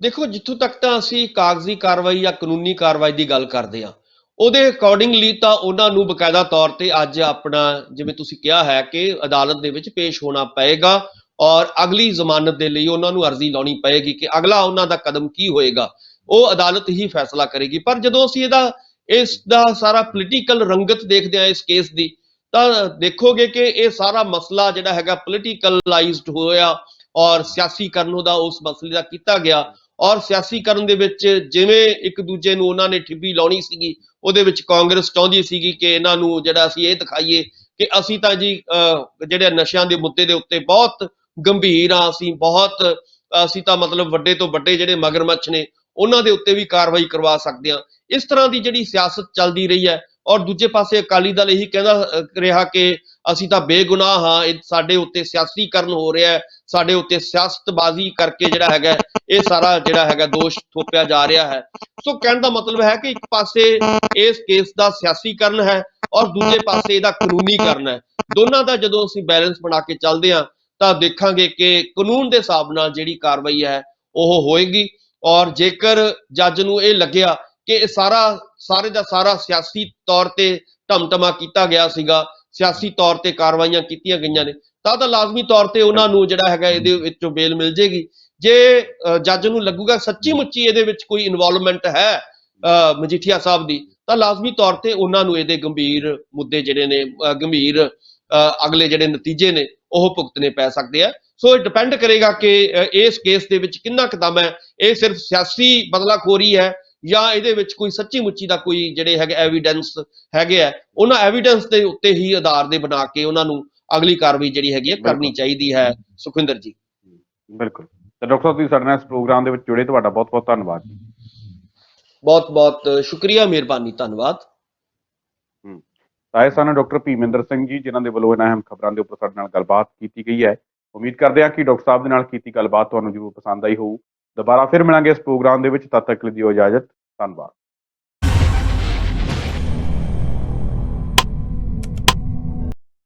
ਦੇਖੋ, ਜਿੱਥੋਂ ਤੱਕ ਤਾਂ ਅਸੀਂ ਕਾਗਜ਼ੀ ਕਾਰਵਾਈ ਜਾਂ ਕਾਨੂੰਨੀ ਕਾਰਵਾਈ ਦੀ ਗੱਲ ਕਰਦੇ ਹਾਂ ਉਹਦੇ ਅਕੋਰਡਿੰਗਲੀ ਤਾਂ ਉਹਨਾਂ ਨੂੰ ਬਕਾਇਦਾ ਤੌਰ ਤੇ ਅੱਜ ਆਪਣਾ, ਜਿਵੇਂ ਤੁਸੀਂ ਕਿਹਾ ਹੈ ਕਿ ਅਦਾਲਤ ਦੇ ਵਿੱਚ ਪੇਸ਼ ਹੋਣਾ ਪਏਗਾ ਔਰ ਅਗਲੀ ਜ਼ਮਾਨਤ ਦੇ ਲਈ ਉਹਨਾਂ ਨੂੰ ਅਰਜ਼ੀ ਲਾਉਣੀ ਪਏਗੀ ਕਿ ਅਗਲਾ ਉਹਨਾਂ ਦਾ ਕਦਮ ਕੀ ਹੋਏਗਾ, ਉਹ ਅਦਾਲਤ ਹੀ ਫੈਸਲਾ ਕਰੇਗੀ। ਪਰ ਜਦੋਂ ਅਸੀਂ ਇਸ ਦਾ ਸਾਰਾ ਪੋਲੀਟੀਕਲ ਰੰਗਤ ਦੇਖਦੇ ਹਾਂ ਇਸ ਕੇਸ ਦੀ, ਤਾਂ ਦੇਖੋਗੇ ਕਿ ਇਹ ਸਾਰਾ ਮਸਲਾ ਜਿਹੜਾ ਹੈਗਾ ਪੋਲੀਟੀਕਲਾਈਜ਼ਡ ਹੋਇਆ ਔਰ ਸਿਆਸੀਕਰਨ ਉਹਦਾ ਉਸ ਮਸਲੇ ਦਾ ਕੀਤਾ ਗਿਆ ਔਰ ਸਿਆਸੀਕਰਨ ਦੇ ਵਿੱਚ ਜਿਵੇਂ ਇੱਕ ਦੂਜੇ ਨੂੰ ਉਹਨਾਂ ਨੇ ਠਿੱਬੀ ਲਾਉਣੀ ਸੀਗੀ, ਉਹਦੇ ਵਿੱਚ ਕਾਂਗਰਸ ਚਾਹੁੰਦੀ ਸੀਗੀ ਕਿ ਇਹਨਾਂ ਨੂੰ ਜਿਹੜਾ ਅਸੀਂ ਇਹ ਦਿਖਾਈਏ ਕਿ ਅਸੀਂ ਤਾਂ ਜੀ ਜਿਹੜੇ ਨਸ਼ਿਆਂ ਦੇ ਮੁੱਦੇ ਦੇ ਉੱਤੇ ਬਹੁਤ ਗੰਭੀਰ ਆ, ਅਸੀਂ ਤਾਂ ਮਤਲਬ ਵੱਡੇ ਤੋਂ ਵੱਡੇ ਜਿਹੜੇ ਮਗਰਮੱਛ ਨੇ ਉਹਨਾਂ ਦੇ ਉੱਤੇ ਵੀ ਕਾਰਵਾਈ ਕਰਵਾ ਸਕਦੇ ਹਾਂ। ਇਸ ਤਰ੍ਹਾਂ ਦੀ ਜਿਹੜੀ ਸਿਆਸਤ ਚੱਲਦੀ ਰਹੀ ਹੈ ਔਰ ਦੂਜੇ ਪਾਸੇ ਅਕਾਲੀ ਦਲ ਇਹੀ ਕਹਿੰਦਾ ਰਿਹਾ ਕਿ ਅਸੀਂ ਤਾਂ ਬੇਗੁਨਾਹ ਹਾਂ, ਸਾਡੇ ਉੱਤੇ ਸਿਆਸੀਕਰਨ ਹੋ ਰਿਹਾ ਹੈ, ਸਾਡੇ ਉੱਤੇ ਸਿਆਸਤਬਾਜ਼ੀ ਕਰਕੇ ਜਿਹੜਾ ਹੈਗਾ ਇਹ ਸਾਰਾ ਜਿਹੜਾ ਹੈਗਾ ਦੋਸ਼ ਥੋਪਿਆ ਜਾ ਰਿਹਾ ਹੈ। ਸੋ ਕਹਿਣ ਦਾ ਮਤਲਬ ਹੈ ਕਿ ਇੱਕ ਪਾਸੇ ਇਸ ਕੇਸ ਦਾ ਸਿਆਸੀਕਰਨ ਹੈ ਔਰ ਦੂਜੇ ਪਾਸੇ ਇਹਦਾ ਕਾਨੂੰਨੀਕਰਨ ਹੈ। ਦੋਨਾਂ ਦਾ ਜਦੋਂ ਅਸੀਂ ਬੈਲੈਂਸ ਬਣਾ ਕੇ ਚੱਲਦੇ ਹਾਂ ਤਾਂ ਦੇਖਾਂਗੇ ਕਿ ਕਾਨੂੰਨ ਦੇ ਹਿਸਾਬ ਨਾਲ ਜਿਹੜੀ ਕਾਰਵਾਈ ਹੈ ਉਹ ਹੋਏਗੀ ਔਰ ਜੇਕਰ ਜੱਜ ਨੂੰ ਇਹ ਲੱਗਿਆ ਕਿ ਇਹ ਸਾਰੇ ਦਾ ਸਾਰਾ ਸਿਆਸੀ ਤੌਰ ਤੇ ਢਮਢਮਾ ਕੀਤਾ ਗਿਆ ਸੀਗਾ, ਸਿਆਸੀ ਤੌਰ ਤੇ ਕਾਰਵਾਈਆਂ ਕੀਤੀਆਂ ਗਈਆਂ ਨੇ, ਤਾਂ ਲਾਜ਼ਮੀ ਤੌਰ ਤੇ ਉਹਨਾਂ ਨੂੰ ਜਿਹੜਾ ਹੈਗਾ ਇਹਦੇ ਵਿੱਚੋਂ ਬੇਲ ਮਿਲ ਜੇਗੀ। ਜੇ ਜੱਜ ਨੂੰ ਲੱਗੂਗਾ ਸੱਚੀ ਮੁੱਚੀ ਇਹਦੇ ਵਿੱਚ ਕੋਈ ਇਨਵੋਲਵਮੈਂਟ ਹੈ ਮਜੀਠੀਆ ਸਾਹਿਬ ਦੀ, ਤਾਂ ਲਾਜ਼ਮੀ ਤੌਰ ਤੇ ਉਹਨਾਂ ਨੂੰ ਇਹਦੇ ਗੰਭੀਰ ਮੁੱਦੇ ਜਿਹੜੇ ਨੇ, ਗੰਭੀਰ ਅਗਲੇ ਜਿਹੜੇ ਨਤੀਜੇ ਨੇ ਉਹ ਭੁਗਤਣੇ ਪੈ ਸਕਦੇ ਆ। ਸੋ ਇਹ ਡਿਪੈਂਡ ਕਰੇਗਾ ਕਿ ਇਸ ਕੇਸ ਦੇ ਵਿੱਚ ਕਿੰਨਾ ਕੁ ਦਮ ਹੈ, ਇਹ ਸਿਰਫ ਸਿਆਸੀ ਬਦਲਾਖੋਰੀ ਹੈ ਜਾਂ ਇਹਦੇ ਵਿੱਚ ਕੋਈ ਸੱਚੀ ਮੁੱਚੀ ਦਾ ਕੋਈ ਜਿਹੜੇ ਹੈਗੇ ਐਵੀਡੈਂਸ ਹੈਗੇ ਆ, ਉਹਨਾਂ ਐਵੀਡੈਂਸ ਦੇ ਉੱਤੇ ਹੀ ਆਧਾਰ ਦੇ ਬਣਾ ਕੇ ਉਹਨਾਂ ਨੂੰ ਅਗਲੀ ਕਾਰਵਾਈ ਜਿਹੜੀ ਹੈਗੀ ਹੈ ਕਰਨੀ ਚਾਹੀਦੀ ਹੈ। ਸੁਖਵਿੰਦਰ ਜੀ ਬਿਲਕੁਲ। ਤਾਂ ਡਾਕਟਰ ਸਾਹਿਬ ਤੁਸੀਂ ਸਾਡੇ ਨਾਲ ਇਸ ਪ੍ਰੋਗਰਾਮ ਦੇ ਵਿੱਚ ਜੁੜੇ, ਤੁਹਾਡਾ ਬਹੁਤ ਬਹੁਤ ਧੰਨਵਾਦ। ਬਹੁਤ ਬਹੁਤ ਸ਼ੁਕਰੀਆ, ਮਿਹਰਬਾਨੀ, ਧੰਨਵਾਦ। ਆਏ ਸਨ ਡਾਕਟਰ ਭੀਮਿੰਦਰ ਸਿੰਘ ਜੀ, ਜਿਨ੍ਹਾਂ ਦੇ ਵੱਲੋਂ ਇਹਨਾਂ ਅਹਿਮ ਖਬਰਾਂ ਦੇ ਉੱਪਰ ਸਾਡੇ ਨਾਲ ਗੱਲਬਾਤ ਕੀਤੀ ਗਈ ਹੈ। ਉਮੀਦ ਕਰਦੇ ਹਾਂ ਕਿ ਡਾਕਟਰ ਸਾਹਿਬ ਦੇ ਨਾਲ ਕੀਤੀ ਗੱਲਬਾਤ ਤੁਹਾਨੂੰ ਜ਼ਰੂਰ ਪਸੰਦ ਆਈ ਹੋਊ। ਦੁਬਾਰਾ ਫਿਰ ਮਿਲਾਂਗੇ ਇਸ ਪ੍ਰੋਗਰਾਮ ਦੇ ਵਿੱਚ, ਤਦ ਤੱਕ ਲਈ ਦਿਓ ਇਜਾਜ਼ਤ। ਧੰਨਵਾਦ।